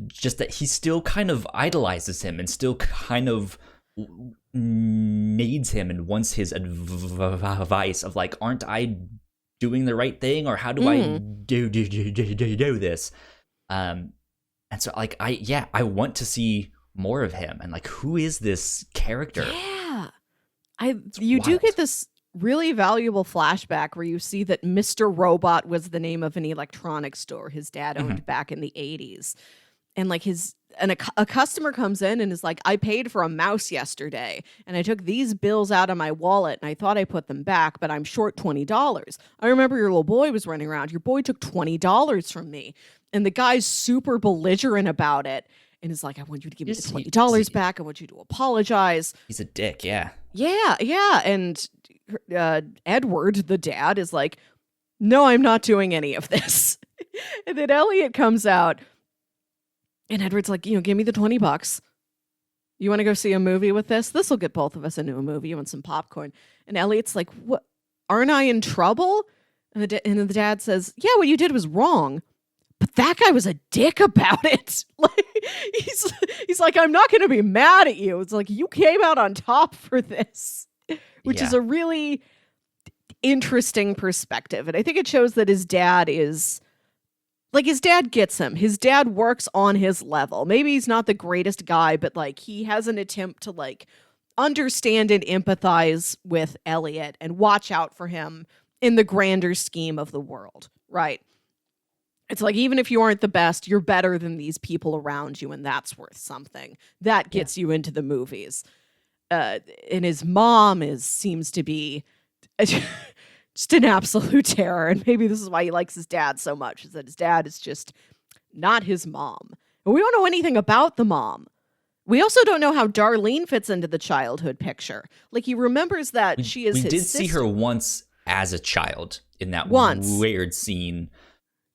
just that he still kind of idolizes him and still kind of needs him and wants his advice of like, aren't I doing the right thing, or how do I do this? And so like I want to see more of him, and like, who is this character? Yeah, you do get this really valuable flashback where you see that Mr. Robot was the name of an electronics store his dad owned back in the 80s. And like a customer comes in and is like, I paid for a mouse yesterday and I took these bills out of my wallet and I thought I put them back, but I'm short $20. I remember your little boy was running around. Your boy took $20 from me. And the guy's super belligerent about it and is like, I want you to give me the $20 back. I want you to apologize. He's a dick, yeah. Yeah. And Edward, the dad, is like, no, I'm not doing any of this. And then Elliot comes out. And Edward's like, give me the $20. You want to go see a movie with this? This will get both of us into a movie. You want some popcorn? And Elliot's like, what? Aren't I in trouble? And the dad says, yeah, what you did was wrong. But that guy was a dick about it. Like he's like, I'm not going to be mad at you. It's like, you came out on top for this, which is a really interesting perspective. And I think it shows that his dad is... like, his dad gets him. His dad works on his level. Maybe he's not the greatest guy, but, like, he has an attempt to, like, understand and empathize with Elliot and watch out for him in the grander scheme of the world, right? It's like, even if you aren't the best, you're better than these people around you, and that's worth something. That gets you into the movies. And his mom seems to be... just an absolute terror. And maybe this is why he likes his dad so much, is that his dad is just not his mom. And we don't know anything about the mom. We also don't know how Darlene fits into the childhood picture. Like, he remembers that she is his sister. We did see her once as a child in that weird scene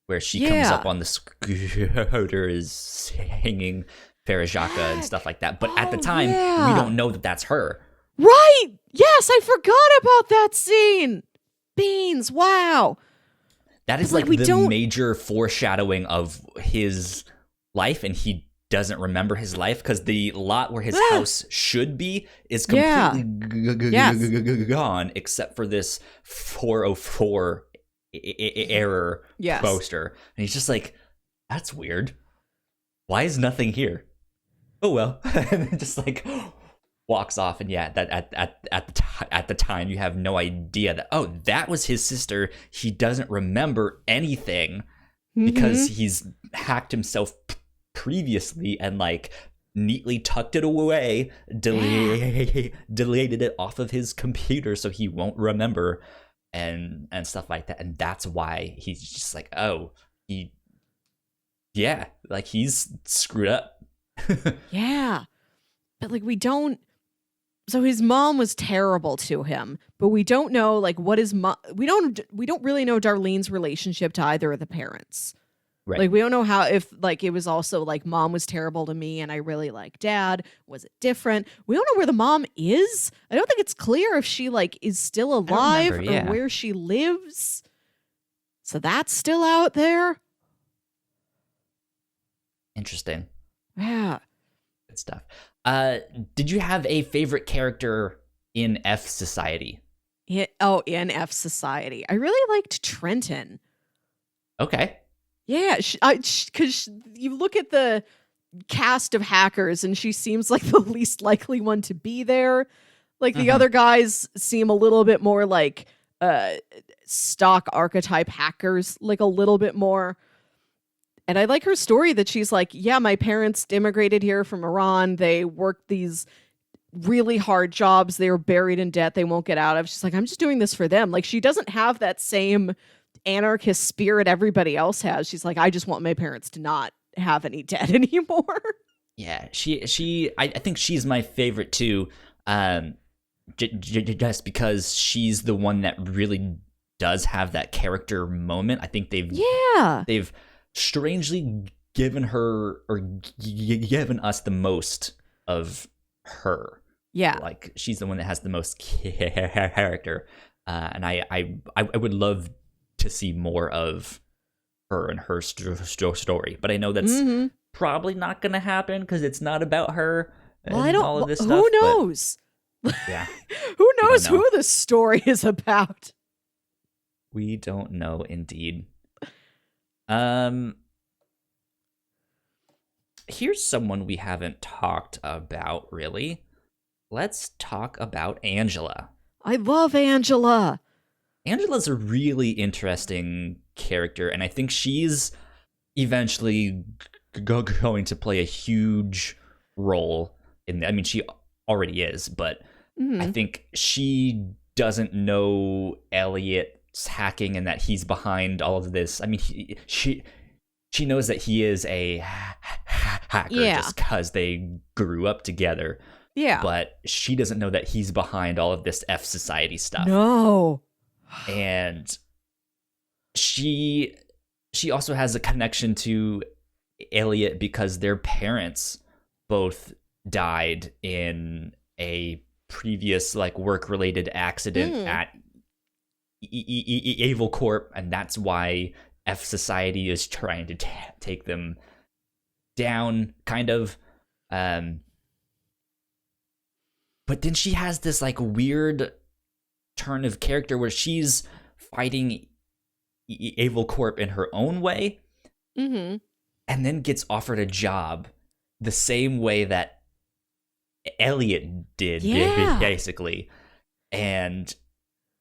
where she comes up on the scooter, is singing Farajaka and stuff like that. But at the time, we don't know that that's her. Right! Yes, I forgot about that scene! Beans, wow. That is like the major foreshadowing of his life, and he doesn't remember his life because the lot where his house should be is completely gone, except for this 404 error poster. And he's just like, that's weird. Why is nothing here? Oh, well. And then just like... walks off, and that at the time you have no idea that that was his sister. He doesn't remember anything because he's hacked himself previously and like neatly tucked it away, deleted it off of his computer so he won't remember, and stuff like that. And that's why he's just like, oh, like he's screwed up. Yeah. But like we don't, so his mom was terrible to him, but we don't know like what his mom, we don't really know Darlene's relationship to either of the parents. Right. Like we don't know how, if like it was also like mom was terrible to me and I really like dad. Was it different? We don't know where the mom is. I don't think it's clear if she like is still alive or where she lives. So that's still out there. Interesting. Yeah. Good stuff. Did you have a favorite character in F Society? In F Society. I really liked Trenton. Okay. Yeah, because you look at the cast of hackers and she seems like the least likely one to be there. Like the other guys seem a little bit more like stock archetype hackers, like a little bit more. And I like her story that she's like, yeah, my parents immigrated here from Iran. They worked these really hard jobs. They were buried in debt they won't get out of. She's like, I'm just doing this for them. Like she doesn't have that same anarchist spirit everybody else has. She's like, I just want my parents to not have any debt anymore. Yeah, I think she's my favorite too, just because she's the one that really does have that character moment. I think they've strangely given her or given us the most of her. Yeah, like she's the one that has the most character, and I would love to see more of her and her story, but I know that's probably not going to happen because it's not about her. Well, I don't. All of this who stuff, knows? Yeah, who knows who the story is about? We don't know, indeed. Here's someone we haven't talked about really. Let's talk about Angela. I love Angela. Angela's a really interesting character, and I think she's eventually going to play a huge role in I mean, she already is, but I think she doesn't know Elliot's hacking and that he's behind all of this. I mean, she knows that he is a hacker just because they grew up together. Yeah. But she doesn't know that he's behind all of this F Society stuff. No. And she also has a connection to Elliot because their parents both died in a previous like work-related accident at Evil Corp, and that's why F Society is trying to take them down, kind of. But then she has this like weird turn of character where she's fighting Evil Corp in her own way, and then gets offered a job the same way that Elliot did, basically, and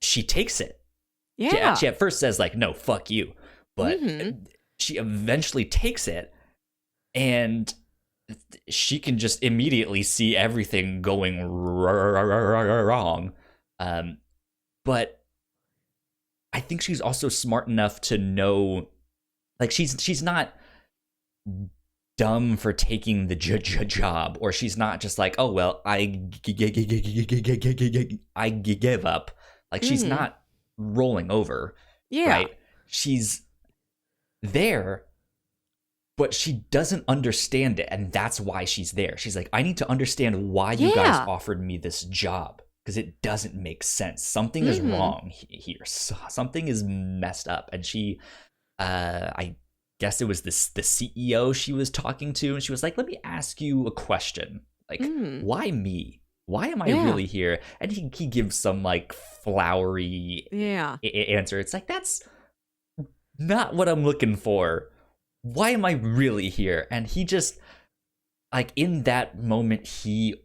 she takes it. Yeah, she at first says like, "No, fuck you," but she eventually takes it, and she can just immediately see everything going wrong. But I think she's also smart enough to know, like she's not dumb for taking the job, or she's not just like, oh well, I give up. Like she's not rolling over. Yeah, right? She's there, but she doesn't understand it, and that's why she's there. She's like, I need to understand why you guys offered me this job, because it doesn't make sense. Something is wrong here. Something is messed up. And she, I guess it was the CEO she was talking to, and she was like, let me ask you a question. Like, why me? Why am I really here? And he gives some like flowery answer. It's like, that's not what I'm looking for. Why am I really here? And he just, like, in that moment, he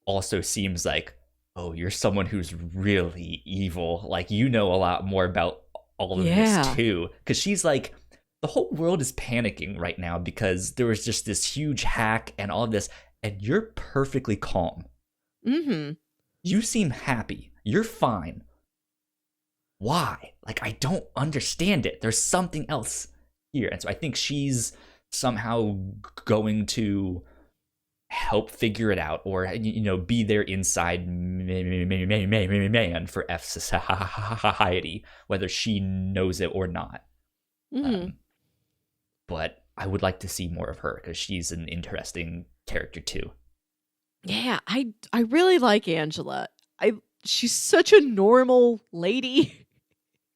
also seems like, oh, you're someone who's really evil. Like, you know a lot more about all of this too. Because she's like, the whole world is panicking right now because there was just this huge hack and all of this. and you're perfectly calm. Mm-hmm. You seem happy. You're fine. Why? Like, I don't understand it. There's something else here. And so I think she's somehow going to help figure it out, or be their inside man for F society, whether she knows it or not. Mm-hmm. But I would like to see more of her because she's an interesting character too. Yeah, I really like Angela. She's such a normal lady.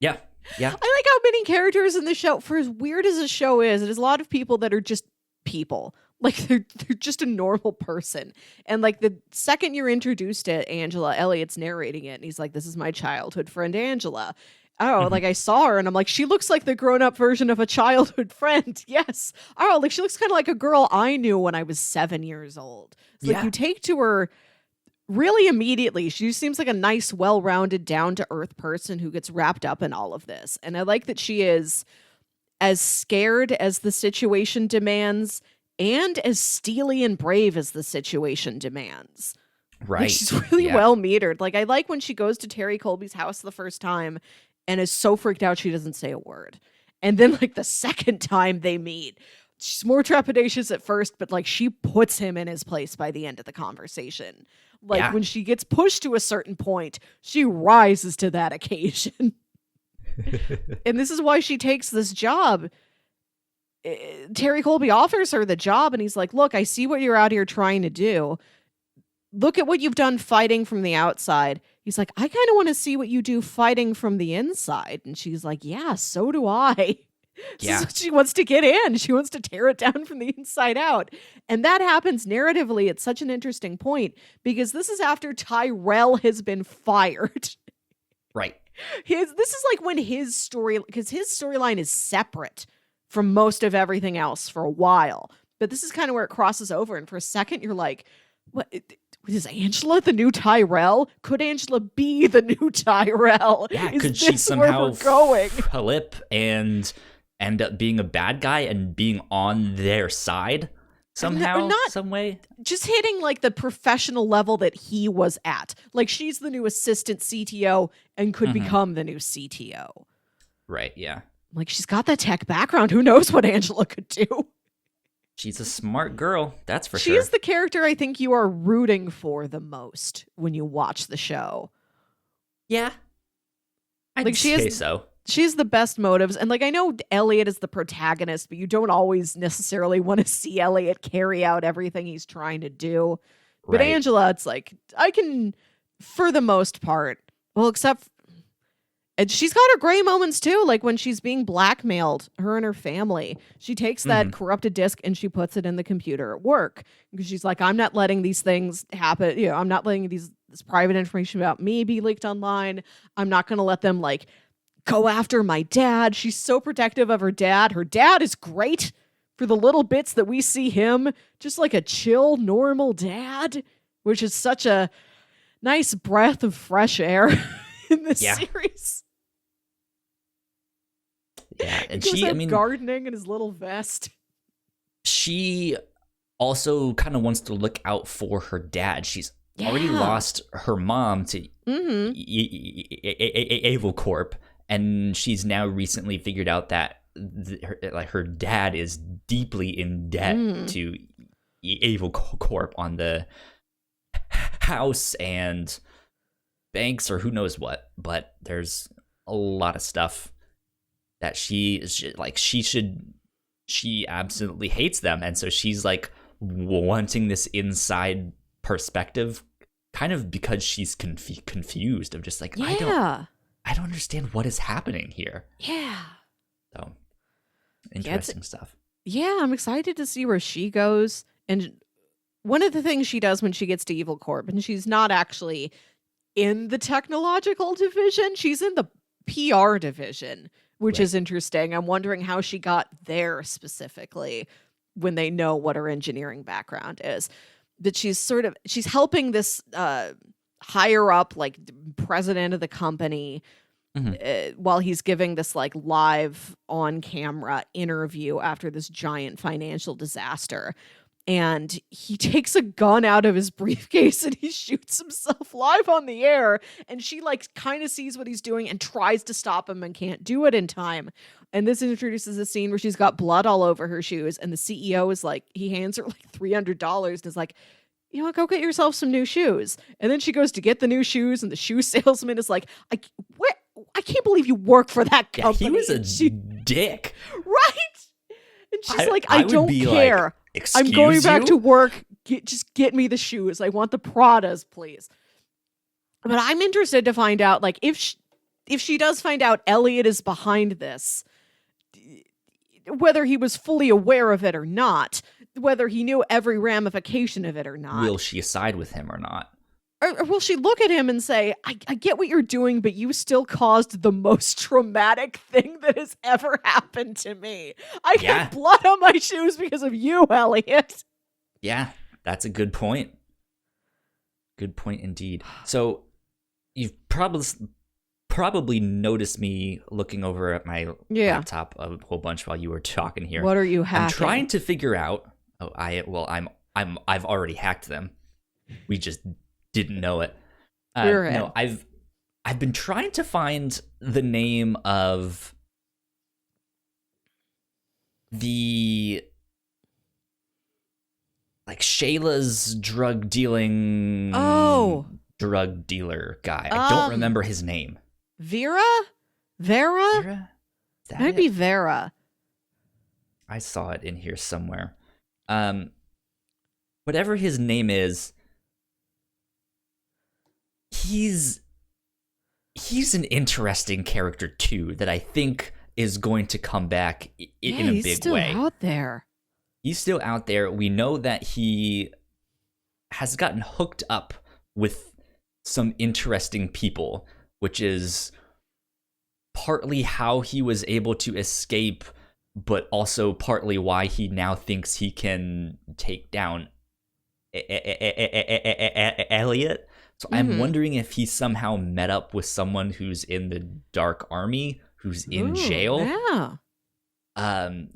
Yeah. I like how many characters in the show, for as weird as the show is, there's a lot of people that are just people. Like they're just a normal person. And like the second you're introduced to Angela, Elliot's narrating it and he's like, this is my childhood friend Angela. Oh, like I saw her and I'm like, she looks like the grown-up version of a childhood friend. Yes. Oh, like she looks kind of like a girl I knew when I was 7 years old. It's like you take to her really immediately. She seems like a nice, well-rounded, down-to-earth person who gets wrapped up in all of this. And I like that she is as scared as the situation demands and as steely and brave as the situation demands. Right. Like, she's really well metered. Like, I like when she goes to Terry Colby's house the first time and is so freaked out she doesn't say a word. And then, like, the second time they meet, she's more trepidatious at first, but, like, she puts him in his place by the end of the conversation. Like, when she gets pushed to a certain point, she rises to that occasion. And this is why she takes this job. Terry Colby offers her the job and he's like, look, I see what you're out here trying to do. Look at what you've done fighting from the outside. He's like, I kind of want to see what you do fighting from the inside. And she's like, yeah, so do I. Yeah. So she wants to get in. She wants to tear it down from the inside out. And that happens narratively at such an interesting point because this is after Tyrell has been fired. Right. This is like when his story, because his storyline is separate from most of everything else for a while. But this is kind of where it crosses over. And for a second, you're like, what? Is Angela the new Tyrell? Could Angela be the new Tyrell? Yeah, is could she somehow flip and end up being a bad guy and being on their side somehow, some way? Just hitting like the professional level that he was at. Like she's the new assistant CTO and could become the new CTO. Right, yeah. Like she's got the tech background. Who knows what Angela could do? She's a smart girl, that's for sure. She's the character I think you are rooting for the most when you watch the show. Yeah. I'd say so. She has the best motives. And like, I know Elliot is the protagonist, but you don't always necessarily want to see Elliot carry out everything he's trying to do. But right. Angela, it's like, I can, for the most part, well, except, and she's got her gray moments too. Like when she's being blackmailed, her and her family, she takes that corrupted disk and she puts it in the computer at work because she's like, I'm not letting these things happen. You know, I'm not letting this private information about me be leaked online. I'm not going to let them like go after my dad. She's so protective of her dad. Her dad is great for the little bits that we see him, just like a chill, normal dad, which is such a nice breath of fresh air in this series. Yeah, and she, gardening in his little vest. She also kind of wants to look out for her dad. She's already lost her mom to Evil Corp, and she's now recently figured out that her dad is deeply in debt to Evil Corp on the house and banks or who knows what. But there's a lot of stuff that she absolutely hates them, and so she's like wanting this inside perspective, kind of because she's confused of just like I don't understand what is happening here. Yeah. So interesting stuff. Yeah, I'm excited to see where she goes. And one of the things she does when she gets to Evil Corp, and she's not actually in the technological division, she's in the PR division, which is interesting. I'm wondering how she got there specifically when they know what her engineering background is. That she's helping this higher up, like president of the company, while he's giving this like live on camera interview after this giant financial disaster. and he takes a gun out of his briefcase and he shoots himself live on the air, and she like kind of sees what he's doing and tries to stop him and can't do it in time. And this introduces a scene where she's got blood all over her shoes, and the CEO is like, he hands her like $300 and is like, you know, go get yourself some new shoes. And then she goes to get the new shoes, and the shoe salesman is like, I can't believe you work for that company. Yeah, he was a dick. Right? And she's like, I don't care. Like, I'm going back to work. Just get me the shoes. I want the Pradas, please. But I'm interested to find out, like, if she does find out Elliot is behind this, whether he was fully aware of it or not, whether he knew every ramification of it or not. Will she side with him or not? Or will she look at him and say, I get what you're doing, but you still caused the most traumatic thing that has ever happened to me. I get blood on my shoes because of you, Elliot. Yeah, that's a good point. Good point indeed. So you've probably noticed me looking over at my laptop a whole bunch while you were talking here. What are you hacking? I'm trying to figure out. I've already hacked them. We just didn't know it. No, I've been trying to find the name of the like Shayla's drug dealing drug dealer guy. I don't remember his name. Vera? Might be Vera. I saw it in here somewhere. Whatever his name is, he's an interesting character too that I think is going to come back in a big way. He's still out there. He's still out there. We know that he has gotten hooked up with some interesting people, which is partly how he was able to escape, but also partly why he now thinks he can take down Elliot. So I'm wondering if he somehow met up with someone who's in the Dark Army, who's in jail. Yeah.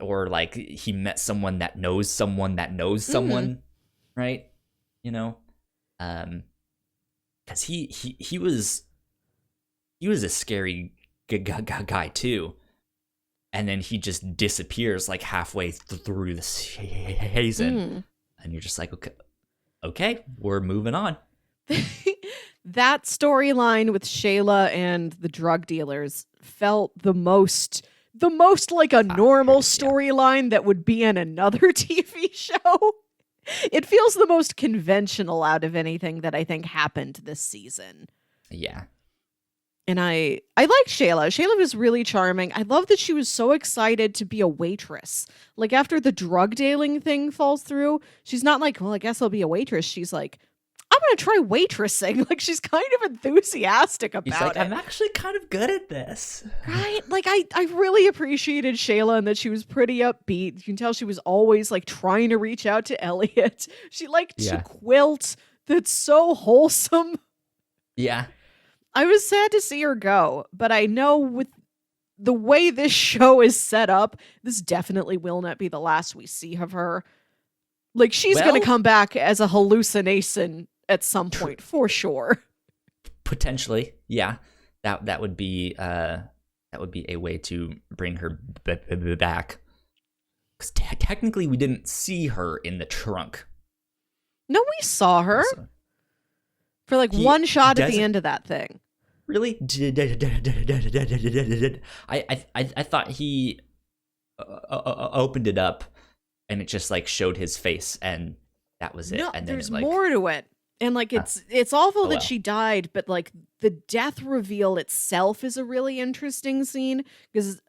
Or like he met someone that knows someone that knows someone, right? You know, because he was a scary guy too, and then he just disappears like halfway through the season, and you're just like, okay, we're moving on. That storyline with Shayla and the drug dealers felt the most like a normal storyline that would be in another TV show. It feels the most conventional out of anything that I think happened this season. Yeah. And I like Shayla. Shayla was really charming. I love that she was so excited to be a waitress. Like after the drug dealing thing falls through, she's not like, well, I guess I'll be a waitress. She's like, I'm going to try waitressing. Like she's kind of enthusiastic about it. I'm actually kind of good at this. Right? Like I really appreciated Shayla and that she was pretty upbeat. You can tell she was always like trying to reach out to Elliot. She liked to quilt. That's so wholesome. Yeah. I was sad to see her go, but I know with the way this show is set up, this definitely will not be the last we see of her. Like she's going to come back as a hallucination at some point for sure. Potentially, yeah. That would be a way to bring her back. Because technically, we didn't see her in the trunk. No, we saw her for like one shot at the end of that thing. Really? I thought he opened it up and it just like showed his face and that was it. No, and then there's more to it. And like it's awful that she died, but like the death reveal itself is a really interesting scene because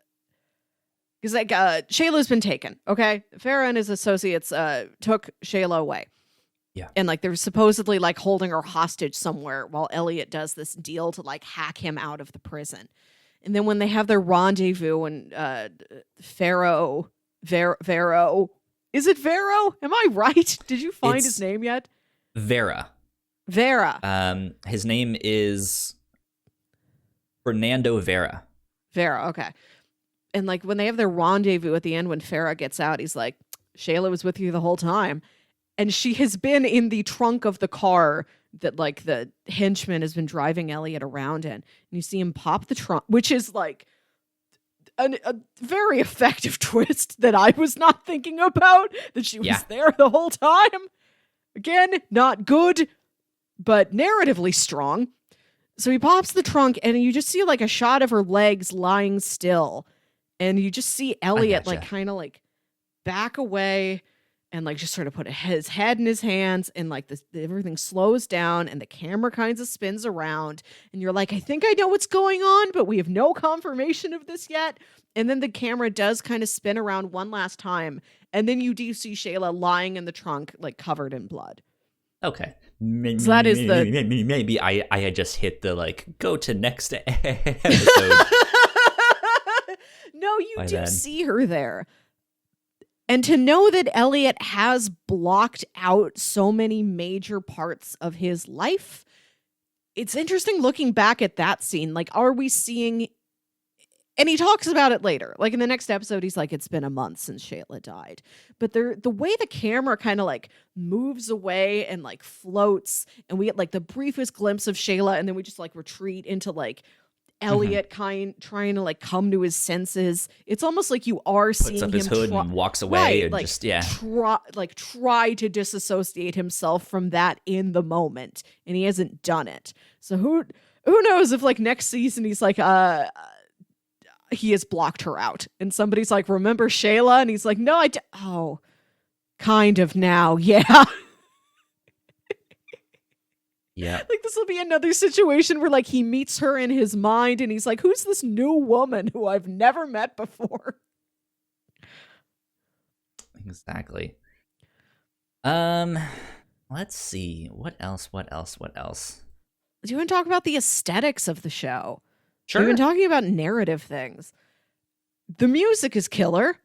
like Shayla's been taken. Okay, Farrah and his associates took Shayla away. Yeah, and like they're supposedly like holding her hostage somewhere while Elliot does this deal to like hack him out of the prison. And then when they have their rendezvous and Vero, is it Vero? Am I right? Did you find his name yet? Vera. His name is Fernando Vera. Okay. And like when they have their rendezvous at the end, when Farrah gets out, he's like, Shayla was with you the whole time. And she has been in the trunk of the car that like the henchman has been driving Elliot around in. And you see him pop the trunk, which is like a very effective twist that I was not thinking about, that she was there the whole time. Again, not good, but narratively strong. So he pops the trunk and you just see like a shot of her legs lying still. And you just see Elliot like kind of like back away and like just sort of put his head in his hands, and like everything slows down and the camera kind of spins around and you're like, I think I know what's going on, but we have no confirmation of this yet. And then the camera does kind of spin around one last time, and then you do see Shayla lying in the trunk like covered in blood. Okay. So that is maybe I had just hit the like go to next episode. No, you do see her there. And to know that Elliot has blocked out so many major parts of his life, it's interesting looking back at that scene. Like, are we seeing... And he talks about it later. Like in the next episode, he's like, it's been a month since Shayla died. But the way the camera kind of like moves away and like floats, and we get like the briefest glimpse of Shayla, and then we just like retreat into like Elliot trying to like come to his senses. It's almost like you are seeing him puts up his hood and walks away, right, and like, just try to disassociate himself from that in the moment, and he hasn't done it. So who knows if like next season he's like he has blocked her out, and somebody's like, remember Shayla? And he's like, no, oh, kind of now, yeah. Yeah. Like this will be another situation where like he meets her in his mind and he's like, who's this new woman who I've never met before? Exactly. Let's see. What else? Do you want to talk about the aesthetics of the show? Sure. We've been talking about narrative things. The music is killer.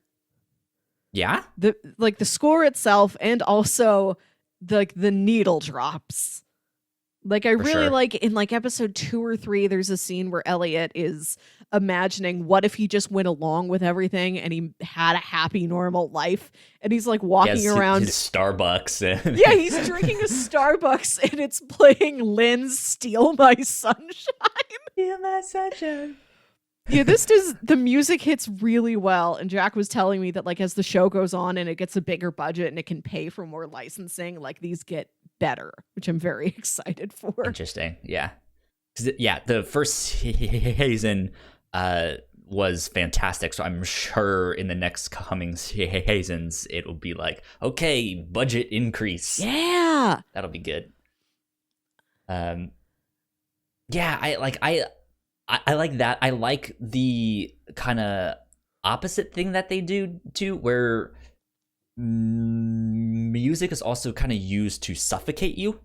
Yeah. The score itself, and also the needle drops. Like, I really like in like episode 2 or 3, there's a scene where Elliot is imagining what if he just went along with everything and he had a happy, normal life. And he's like walking around his Starbucks. And yeah, he's drinking a Starbucks and it's playing Lynn's Steal My Sunshine. Steal My Sunshine. Yeah, the music hits really well. And Jack was telling me that like as the show goes on and it gets a bigger budget and it can pay for more licensing, like these get better, which I'm very excited for. Interesting. Yeah. Yeah, the first season was fantastic, so I'm sure in the next coming seasons it will be like, okay, budget increase. Yeah. That'll be good. Yeah, I like that. I like the kind of opposite thing that they do too, where music is also kind of used to suffocate you.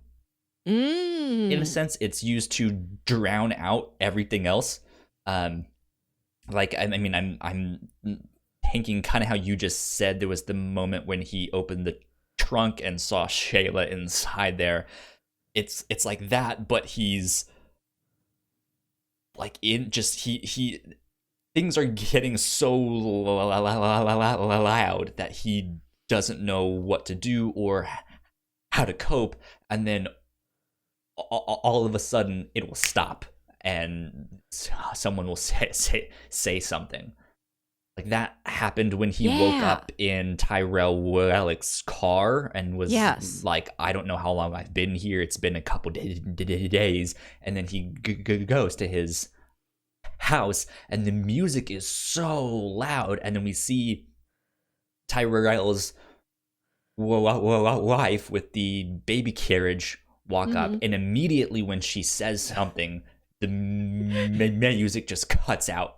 In a sense, it's used to drown out everything else. Like, I mean, I'm thinking kind of how you just said there was the moment when he opened the trunk and saw Shayla inside there. It's like that, but he's like in just he things are getting so loud that he doesn't know what to do or how to cope, and then all of a sudden it will stop and someone will say something. Like that happened when he woke up in Tyrell Wellick's car and was like, I don't know how long I've been here. It's been a couple days. And then he goes to his house and the music is so loud. And then we see Tyrell's wife with the baby carriage walk up. And immediately when she says something, the music just cuts out.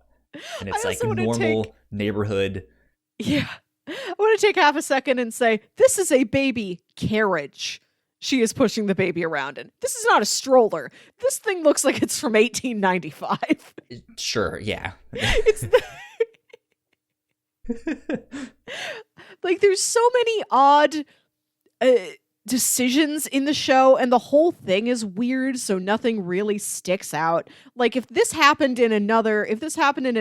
And it's like normal neighborhood. Yeah. I want to take half a second and say, this is a baby carriage she is pushing the baby around in. This is not a stroller. This thing looks like it's from 1895. Sure, yeah. It's like there's so many odd decisions in the show, and the whole thing is weird, so nothing really sticks out. Like if this happened in an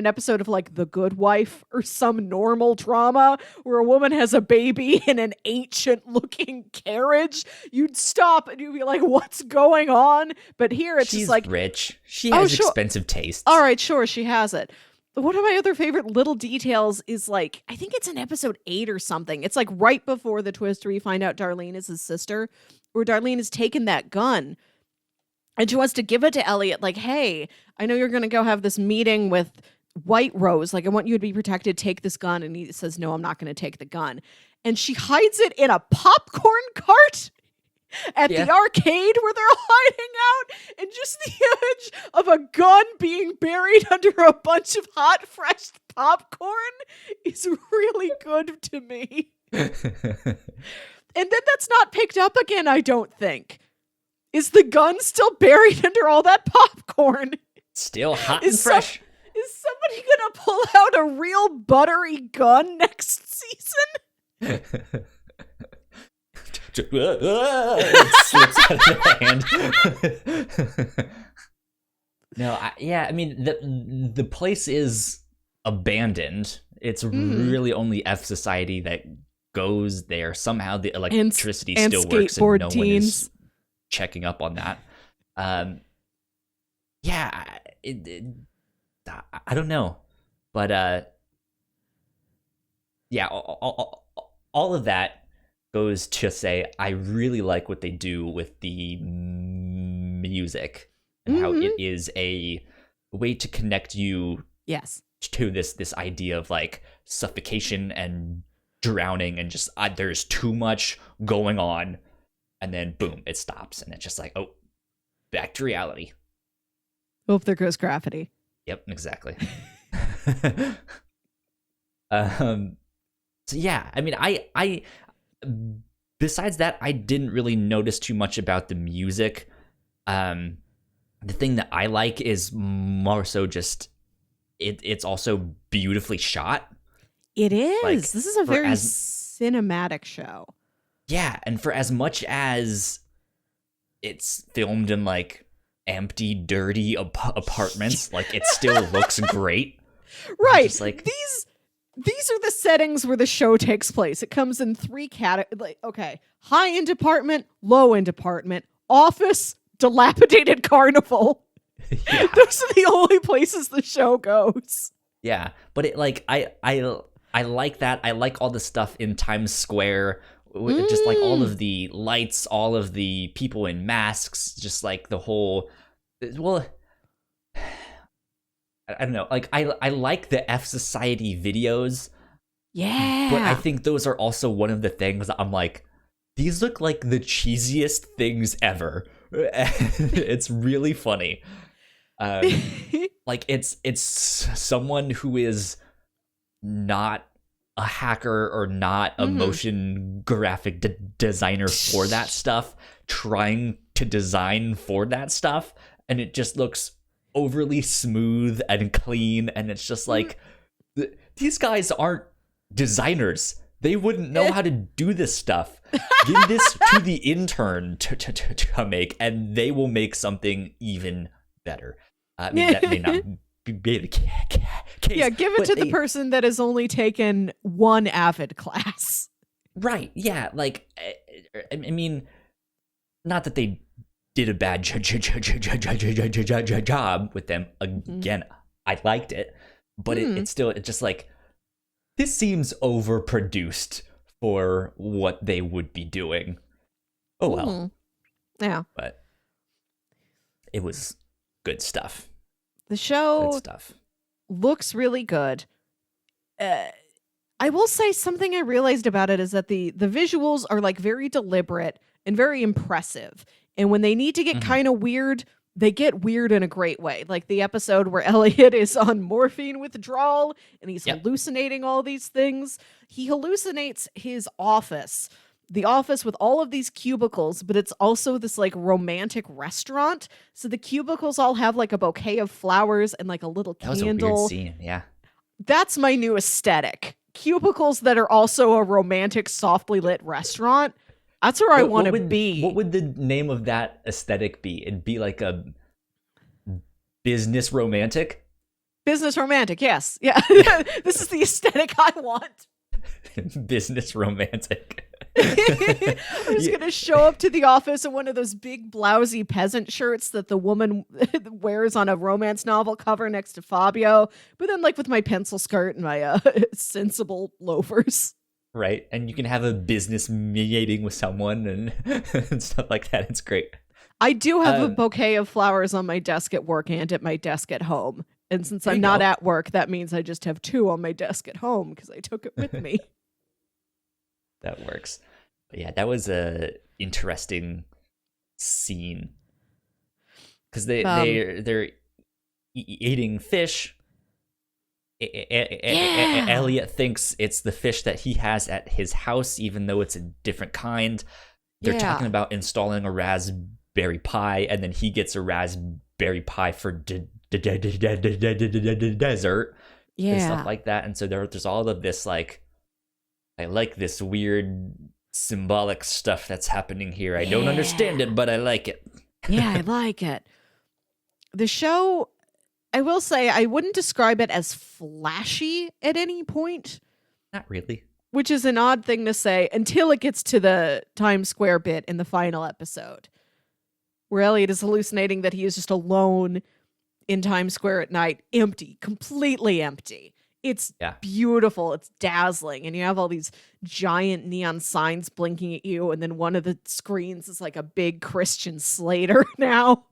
episode of like The Good Wife or some normal drama where a woman has a baby in an ancient looking carriage, you'd stop and you'd be like, what's going on? But here it's She's just like rich. She has expensive tastes. All right, sure, she has it. One of my other favorite little details is like, I think it's in episode 8 or something. It's like right before the twist where you find out Darlene is his sister, where Darlene has taken that gun and she wants to give it to Elliot. Like, hey, I know you're going to go have this meeting with White Rose. Like, I want you to be protected. Take this gun. And he says, no, I'm not going to take the gun. And she hides it in a popcorn cart at the arcade where they're hiding out, and just the image of a gun being buried under a bunch of hot, fresh popcorn is really good to me. And then that's not picked up again, I don't think. Is the gun still buried under all that popcorn? Still hot and fresh. Is somebody gonna pull out a real buttery gun next season? It slips out of their hand. No, I mean, the place is abandoned. It's really only F Society that goes there. Somehow the electricity and still works and no teens. one is checking up on that. I don't know. But yeah, all of that goes to say I really like what they do with the music and how it is a way to connect you to this idea of like suffocation and drowning and just there's too much going on, and then boom, it stops and it's just like, oh, back to reality. Hope there goes gravity. Yep, exactly. So yeah, I mean, I besides that, I didn't really notice too much about the music. The thing that I like is more so just it's also beautifully shot. It is. Like, this is a very cinematic show. Yeah, and for as much as it's filmed in like empty, dirty apartments, like it still looks great. Right. Just like These are the settings where the show takes place. It comes in 3 categories. Like, okay, high-end apartment, low-end apartment, office, dilapidated carnival. Yeah. Those are the only places the show goes. Yeah, but it like I like that. I like all the stuff in Times Square, just like all of the lights, all of the people in masks, just like the whole. Well, I don't know. Like I like the F Society videos. Yeah. But I think those are also one of the things that I'm like, these look like the cheesiest things ever. It's really funny. Like it's someone who is not a hacker or not a motion graphic designer for that stuff, trying to design for that stuff, and it just looks overly smooth and clean, and it's just like these guys aren't designers. They wouldn't know how to do this stuff. Give this to the intern to make, and they will make something even better. I mean, that may not be the case. Yeah, give it to the person that has only taken one Avid class. Right, yeah. Like, I mean, not that they did a bad job with them. Again, I liked it. But it's just like, this seems overproduced for what they would be doing. Oh, well. Yeah. But it was good stuff. The show looks really good. I will say something I realized about it is that the visuals are like very deliberate and very impressive. And when they need to get kind of weird, they get weird in a great way. Like the episode where Elliot is on morphine withdrawal and he's hallucinating all these things. He hallucinates his office. The office with all of these cubicles, but it's also this like romantic restaurant. So the cubicles all have like a bouquet of flowers and like a little candle. That was a weird scene, yeah. That's my new aesthetic. Cubicles that are also a romantic, softly lit restaurant. That's where I want to be. What would the name of that aesthetic be? It'd be like a business romantic. Business romantic, yes. Yeah. This is the aesthetic I want. Business romantic. I'm just going to show up to the office in one of those big blousy peasant shirts that the woman wears on a romance novel cover next to Fabio, but then like with my pencil skirt and my sensible loafers. Right. And you can have a business meeting with someone and stuff like that. It's great. I do have a bouquet of flowers on my desk at work and at my desk at home. And since I'm not at work, that means I just have 2 on my desk at home because I took it with me. That works. But yeah, that was a interesting scene because they're eating fish. Elliot thinks it's the fish that he has at his house, even though it's a different kind. They're talking about installing a Raspberry Pi, and then he gets a Raspberry Pi for desert and stuff like that. And so there's all of this like, I like this weird symbolic stuff that's happening here. I don't understand it, but I like it. Yeah, I like it. The show, I will say, I wouldn't describe it as flashy at any point. Not really. Which is an odd thing to say until it gets to the Times Square bit in the final episode, where Elliot is hallucinating that he is just alone in Times Square at night, empty, completely empty. It's beautiful. It's dazzling. And you have all these giant neon signs blinking at you. And then one of the screens is like a big Christian Slater now.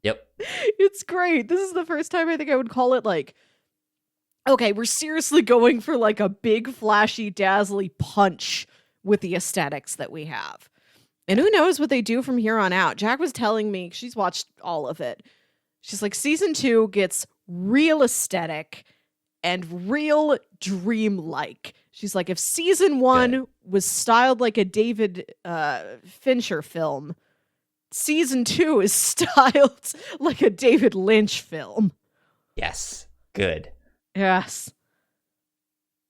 Yep. It's great. This is the first time I think I would call it like, okay, we're seriously going for like a big, flashy, dazzly punch with the aesthetics that we have. And who knows what they do from here on out. Jack was telling me, she's watched all of it. She's like, season 2 gets real aesthetic and real dreamlike. She's like, if season 1 was styled like a David Fincher film, season 2 is styled like a David Lynch film. Yes. Good. Yes.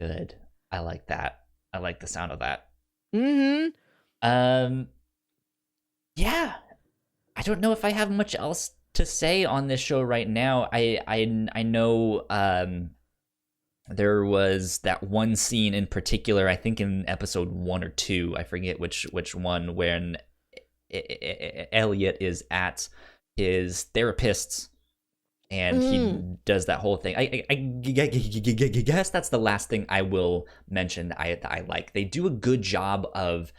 Good. I like that. I like the sound of that. Mm-hmm. Yeah. I don't know if I have much else to say on this show right now. I know there was that one scene in particular, I think in episode 1 or 2, I forget which one, when Elliot is at his therapist's and he does that whole thing. I guess that's the last thing I will mention I like. They do a good job of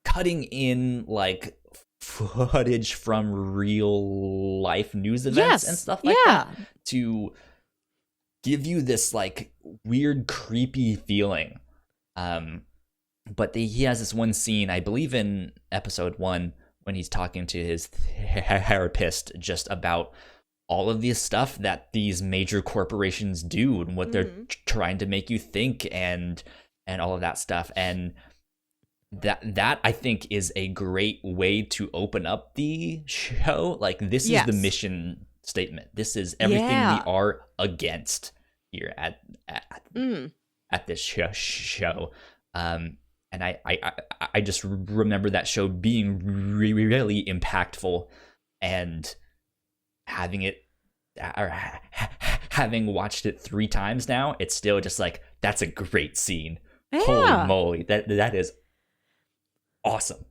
cutting in like footage from real life news events and stuff like that to give you this like weird creepy feeling. But he has this one scene, I believe in episode 1, when he's talking to his therapist just about all of this stuff that these major corporations do and what they're trying to make you think and all of that stuff. And that I think is a great way to open up the show. Like, this is the mission statement. This is everything we are against here at this show. And I just remember that show being really impactful, and having watched it 3 times now, it's still just like, that's a great scene. Holy moly, that is awesome.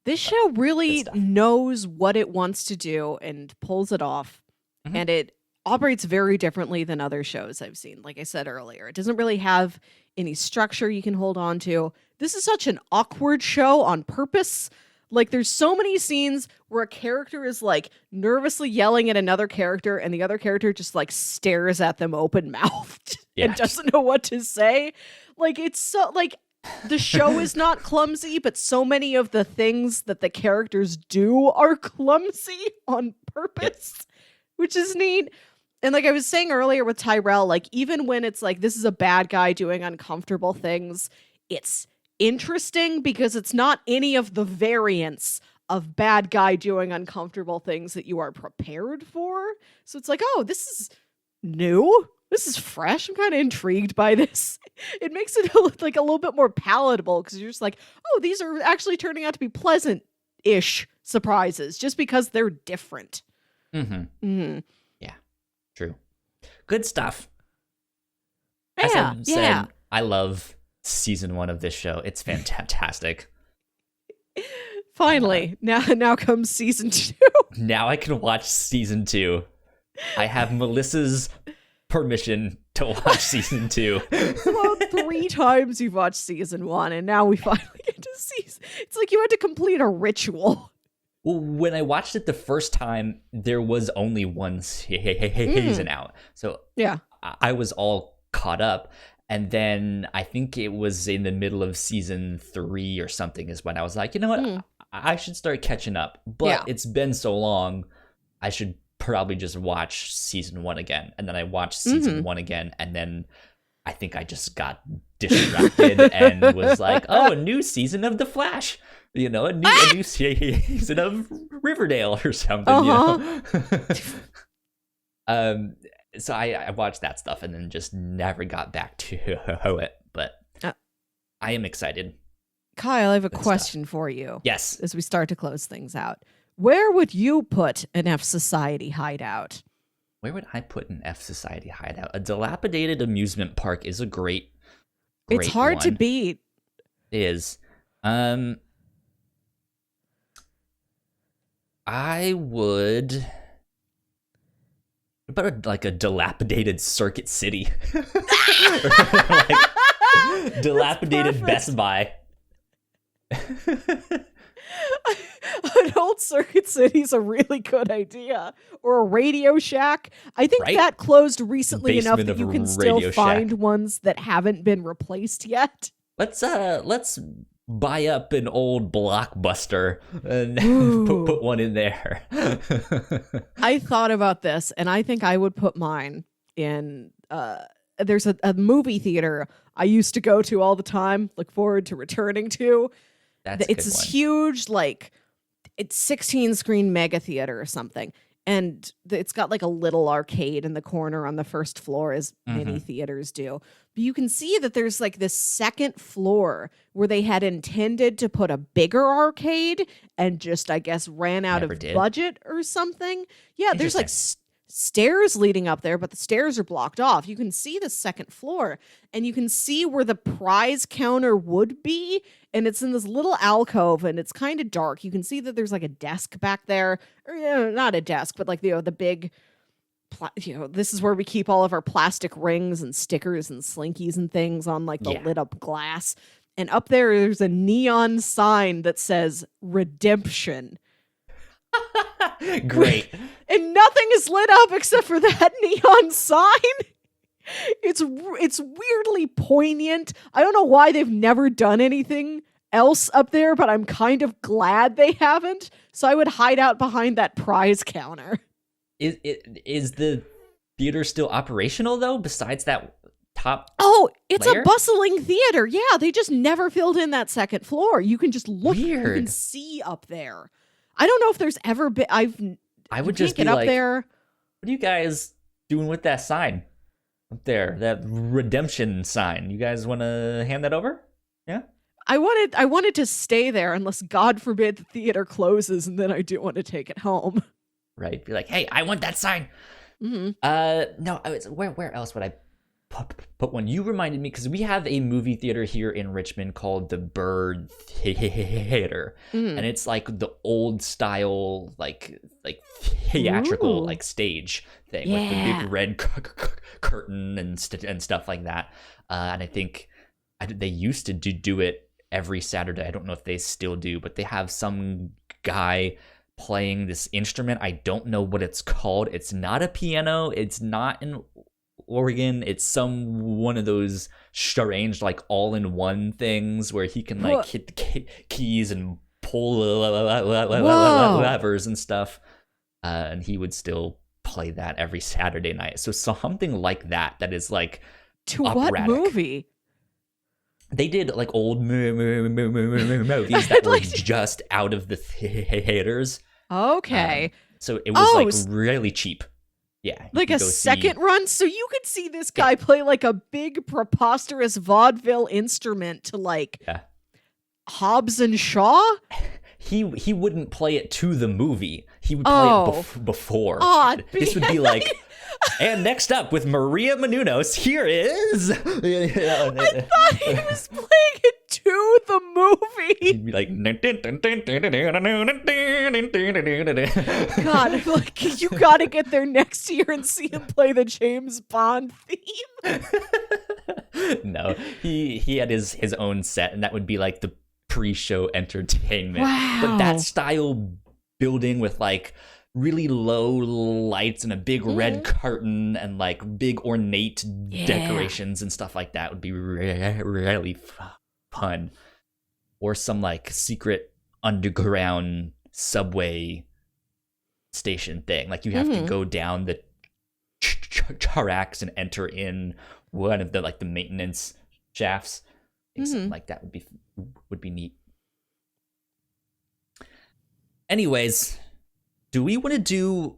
This show really knows what it wants to do and pulls it off. And it operates very differently than other shows I've seen. Like I said earlier, it doesn't really have any structure you can hold on to. This is such an awkward show on purpose. Like, there's so many scenes where a character is like nervously yelling at another character and the other character just like stares at them open-mouthed and doesn't know what to say. Like, it's so like, the show is not clumsy, but so many of the things that the characters do are clumsy on purpose, which is neat. And like I was saying earlier with Tyrell, like, even when it's like, this is a bad guy doing uncomfortable things, it's interesting because it's not any of the variants of bad guy doing uncomfortable things that you are prepared for. So it's like, oh, this is new. this is fresh. I'm kind of intrigued by this. It makes it like a little bit more palatable because you're just like, oh, these are actually turning out to be pleasant-ish surprises just because they're different. Yeah, true. Good stuff. Yeah, As I said, I love season 1 of this show. It's fantastic. Finally, now comes season 2. Now I can watch season 2. I have Melissa's permission to watch season 2. Well, 3 times you've watched season 1, and now we finally get to season. It's like you had to complete a ritual. Well, when I watched it the first time, there was only one season out. So yeah, I was all caught up. And then I think it was in the middle of season 3 or something is when I was like, you know what? I should start catching up. But it's been so long, I should probably just watch season 1 again. And then I watched season 1 again. And then I think I just got distracted and was like, oh, a new season of The Flash. You know, a new season of Riverdale or something, you know? So I watched that stuff and then just never got back to it. But I am excited. Kyle, I have a question for you. Yes. As we start to close things out. Where would you put an F Society hideout? Where would I put an F Society hideout? A dilapidated amusement park is a great it's hard one. To beat. It is. I would... What about like a dilapidated Circuit City? Like, dilapidated Best Buy. An old Circuit City is a really good idea. Or a Radio Shack. I think that closed recently enough that you can still find ones that haven't been replaced yet. Let's buy up an old Blockbuster and put one in there. I thought about this, and I think I would put mine in... there's a movie theater I used to go to all the time, look forward to returning to. It's this huge, like, it's 16 screen mega theater or something. And it's got like a little arcade in the corner on the first floor, as many theaters do. But you can see that there's like this second floor where they had intended to put a bigger arcade and just, I guess, ran out of budget or something. Yeah, there's like stairs leading up there, but the stairs are blocked off. You can see the second floor and you can see where the prize counter would be. And it's in this little alcove and it's kind of dark. You can see that there's like a desk back there, or not a desk, but like, the big, this is where we keep all of our plastic rings and stickers and slinkies and things on like the lit up glass. And up there's a neon sign that says redemption. Great. And nothing is lit up except for that neon sign. It's weirdly poignant. I don't know why they've never done anything else up there, but I'm kind of glad they haven't. So I would hide out behind that prize counter. Is the theater still operational though, besides that top it's layer? A bustling theater. Yeah, they just never filled in that second floor. You can just look. Weird. You can see up there. I don't know if there's ever been. I would just get up there. What are you guys doing with that sign up there? That redemption sign. You guys want to hand that over? Yeah. I wanted to stay there unless, God forbid, the theater closes, and then I do want to take it home. Right. Be like, hey, I want that sign. Mm-hmm. No. Where else would I put one? You reminded me because we have a movie theater here in Richmond called the Bird Theater, and it's like the old style, like theatrical like stage thing with the big red curtain and stuff like that. And I think they used to do it every Saturday. I don't know if they still do, but they have some guy playing this instrument. I don't know what it's called. It's not a piano. It's not an organ. It's one of those strange like all-in-one things where he can like hit the keys and pull levers and stuff, and he would still play that every Saturday night. So something like that is like to operatic. What movie? They did like old movies that were just out of the theaters. Okay. So it was like really cheap. Yeah, you Like can a go second see. run? So you could see this guy play like a big preposterous vaudeville instrument to like Yeah. Hobbs and Shaw? He wouldn't play it to the movie. He would play it Oh. before. Odd. This would be like, and next up with Maria Menounos, here is. I thought he was playing it to the movie. He'd be like, God, like you gotta get there next year and see him play the James Bond theme. No, he had his own set, and that would be like the pre-show entertainment. Wow. But that style building with like really low lights and a big red curtain and like big ornate decorations and stuff like that would be really fun. Or some like secret underground subway station thing. Like you have to go down the tracks and enter in one of the like the maintenance shafts. Something like that would be neat. Anyways, do we want to do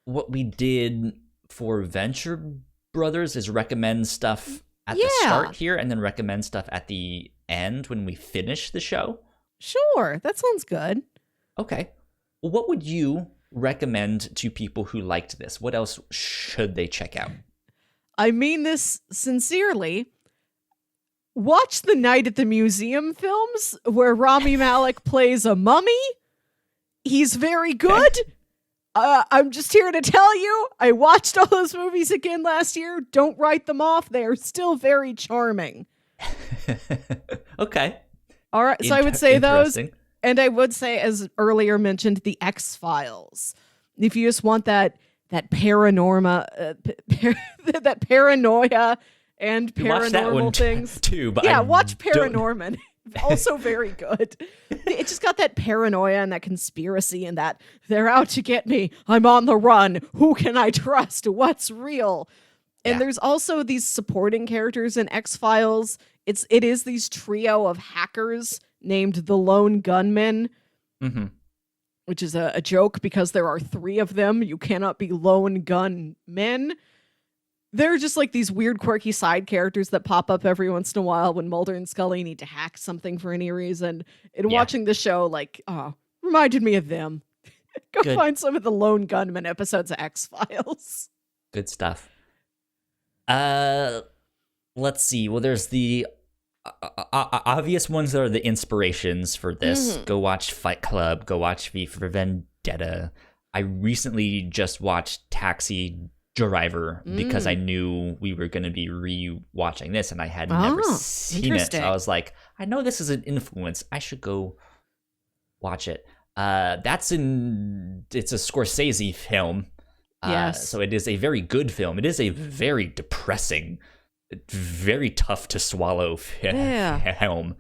what we did for Venture Brothers? Is recommend stuff at the start here and then recommend stuff at the end when we finish the show? Sure, that sounds good. Okay. Well, what would you recommend to people who liked this? What else should they check out? I mean this sincerely. Watch the Night at the Museum films where Rami Malek plays a mummy. He's very good. I'm just here to tell you, I watched all those movies again last year. Don't write them off. They are still very charming. Okay. All right. So I would say those. And I would say, as earlier mentioned, the X-Files. If you just want that paranorma, that paranoia and paranormal things too, but yeah, watch Paranorman. Also very good. It just got that paranoia and that conspiracy and that they're out to get me. I'm on the run. Who can I trust? What's real? And there's also these supporting characters in X-Files. It is these trio of hackers named the Lone Gunmen, which is a joke because there are 3 of them. You cannot be lone gun men. They're just like these weird, quirky side characters that pop up every once in a while when Mulder and Scully need to hack something for any reason. And watching the show, like, reminded me of them. Go find some of the Lone Gunman episodes of X-Files. Good stuff. Let's see. Well, there's the obvious ones that are the inspirations for this. Go watch Fight Club. Go watch V for Vendetta. I recently just watched Taxi Driver because I knew we were going to be re-watching this and I had never seen it. So I was like, I know this is an influence. I should go watch it. It's a Scorsese film. Yes. So it is a very good film. It is a very depressing, very tough to swallow film.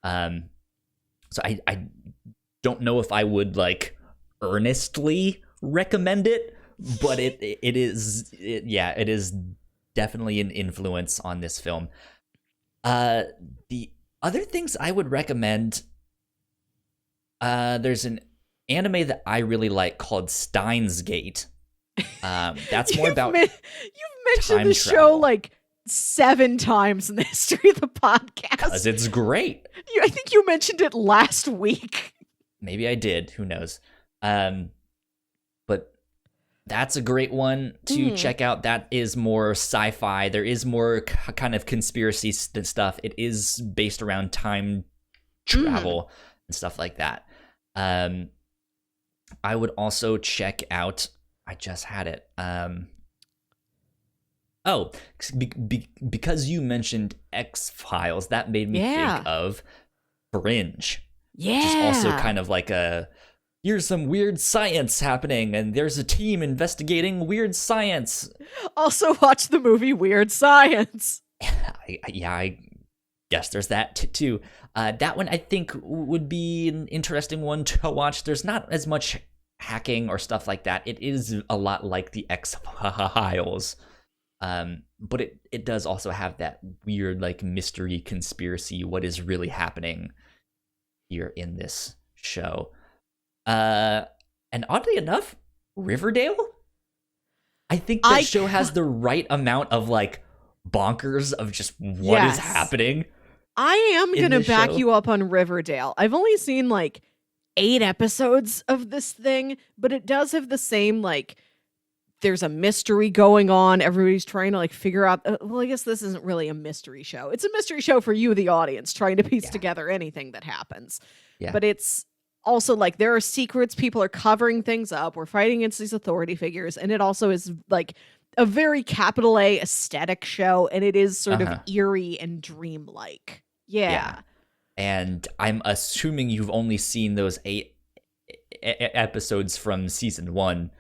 So I don't know if I would like earnestly recommend it, but it is definitely an influence on this film. The other things I would recommend, there's an anime that I really like called Steins Gate. That's more about you've mentioned the show like 7 times in the history of the podcast. Because it's great. I think you mentioned it last week. Maybe I did. Who knows? But that's a great one to check out. That is more sci-fi. There is more kind of conspiracy stuff. It is based around time travel and stuff like that. I would also check out. I just had it. Because you mentioned X-Files, that made me think of Fringe. Yeah. Which is also kind of like here's some weird science happening, and there's a team investigating weird science. Also watch the movie Weird Science. I guess there's that too. That one I think would be an interesting one to watch. There's not as much hacking or stuff like that. It is a lot like the X-Files. But it does also have that weird like mystery conspiracy, what is really happening here in this show. And oddly enough, Riverdale? I think that show has the right amount of like bonkers of just what is happening. I am going to back you up on Riverdale. I've only seen like 8 episodes of this thing, but it does have the same, like, there's a mystery going on. Everybody's trying to like figure out, well, I guess this isn't really a mystery show. It's a mystery show for you, the audience, trying to piece together anything that happens. Yeah. But it's also like there are secrets. People are covering things up. We're fighting against these authority figures. And it also is like a very capital A aesthetic show. And it is sort of eerie and dreamlike. Yeah. And I'm assuming you've only seen those 8 episodes from season 1,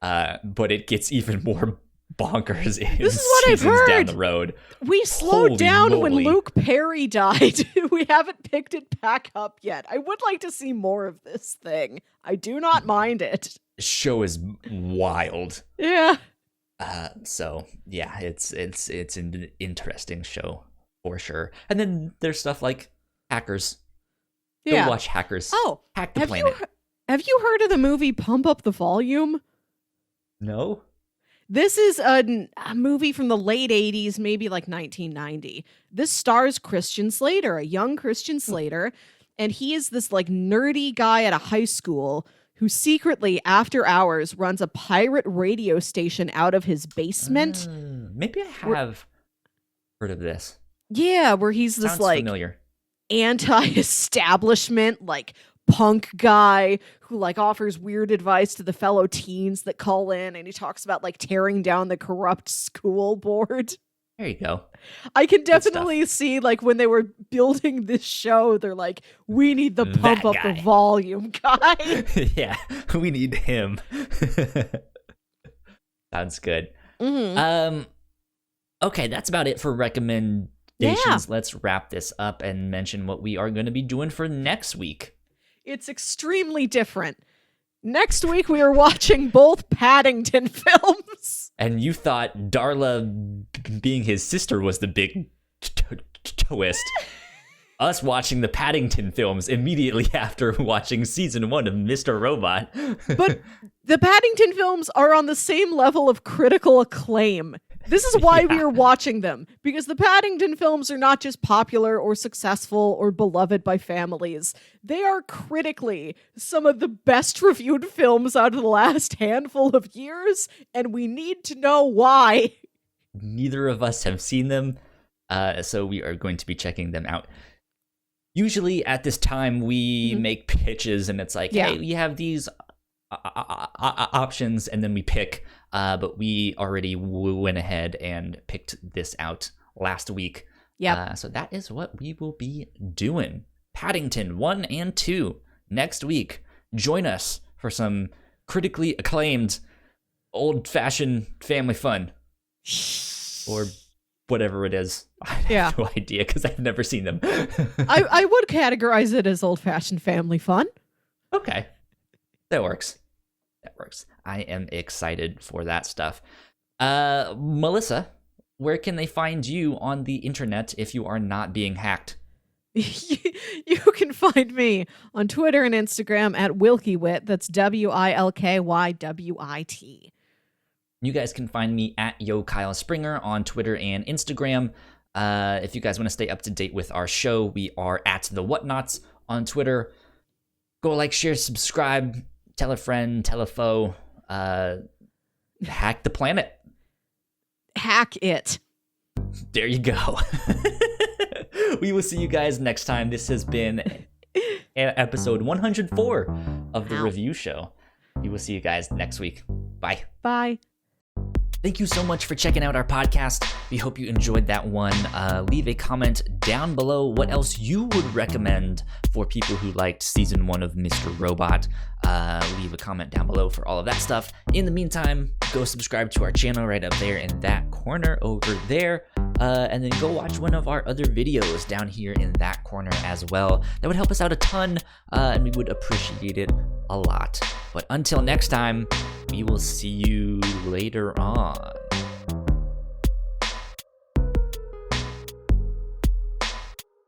but it gets even more bonkers in this is what I've heard. Down the road. We slowed down when Luke Perry died. We haven't picked it back up yet. I would like to see more of this thing. I do not mind it. The show is wild. Yeah. So yeah, it's an interesting show for sure. And then there's stuff like Hackers. Go watch Hackers. Oh, Hack the Planet. Have you heard of the movie Pump Up the Volume? No. This is a movie from the late 80s, maybe like 1990. This stars Christian Slater, a young Christian Slater, and he is this like nerdy guy at a high school who secretly, after hours, runs a pirate radio station out of his basement. Maybe I have heard of this. Yeah, where he's this Sounds like familiar. Anti-establishment, like punk guy who like offers weird advice to the fellow teens that call in, and he talks about like tearing down the corrupt school board. There you go. I can definitely see like when they were building this show, they're like, we need the pump up the volume guy. Yeah, we need him. Sounds good. Mm-hmm. Okay, that's about it for recommendations. Let's wrap this up and mention what we are going to be doing for next week. It's extremely different. Next week, we are watching both Paddington films. And you thought Darla being his sister was the big twist. Us watching the Paddington films immediately after watching season 1 of Mr. Robot. But the Paddington films are on the same level of critical acclaim. This is why we are watching them, because the Paddington films are not just popular or successful or beloved by families. They are critically some of the best reviewed films out of the last handful of years, and we need to know why. Neither of us have seen them, so we are going to be checking them out. Usually at this time, we make pitches, and it's like, hey, we have these options, and then we pick. But we already went ahead and picked this out last week. Yeah. So that is what we will be doing. Paddington 1 and 2 next week. Join us for some critically acclaimed old-fashioned family fun. Or whatever it is. I have no idea because I've never seen them. I would categorize it as old-fashioned family fun. Okay. That works. I am excited for that stuff. Melissa, where can they find you on the internet if you are not being hacked? You can find me on Twitter and Instagram at WilkyWit. That's WILKYWIT. You guys can find me at YoKyleSpringer on Twitter and Instagram. If you guys want to stay up to date with our show, we are at the Whatnauts on Twitter. Go like, share, subscribe. Tell a friend, tell a foe, hack the planet. Hack it. There you go. We will see you guys next time. This has been episode 104 of the review show. We will see you guys next week. Bye. Bye. Thank you so much for checking out our podcast. We hope you enjoyed that one. Leave a comment down below what else you would recommend for people who liked season 1 of Mr. Robot. Leave a comment down below for all of that stuff. In the meantime, go subscribe to our channel right up there in that corner over there. And then go watch one of our other videos down here in that corner as well. That would help us out a ton, and we would appreciate it a lot. But until next time, we will see you later on.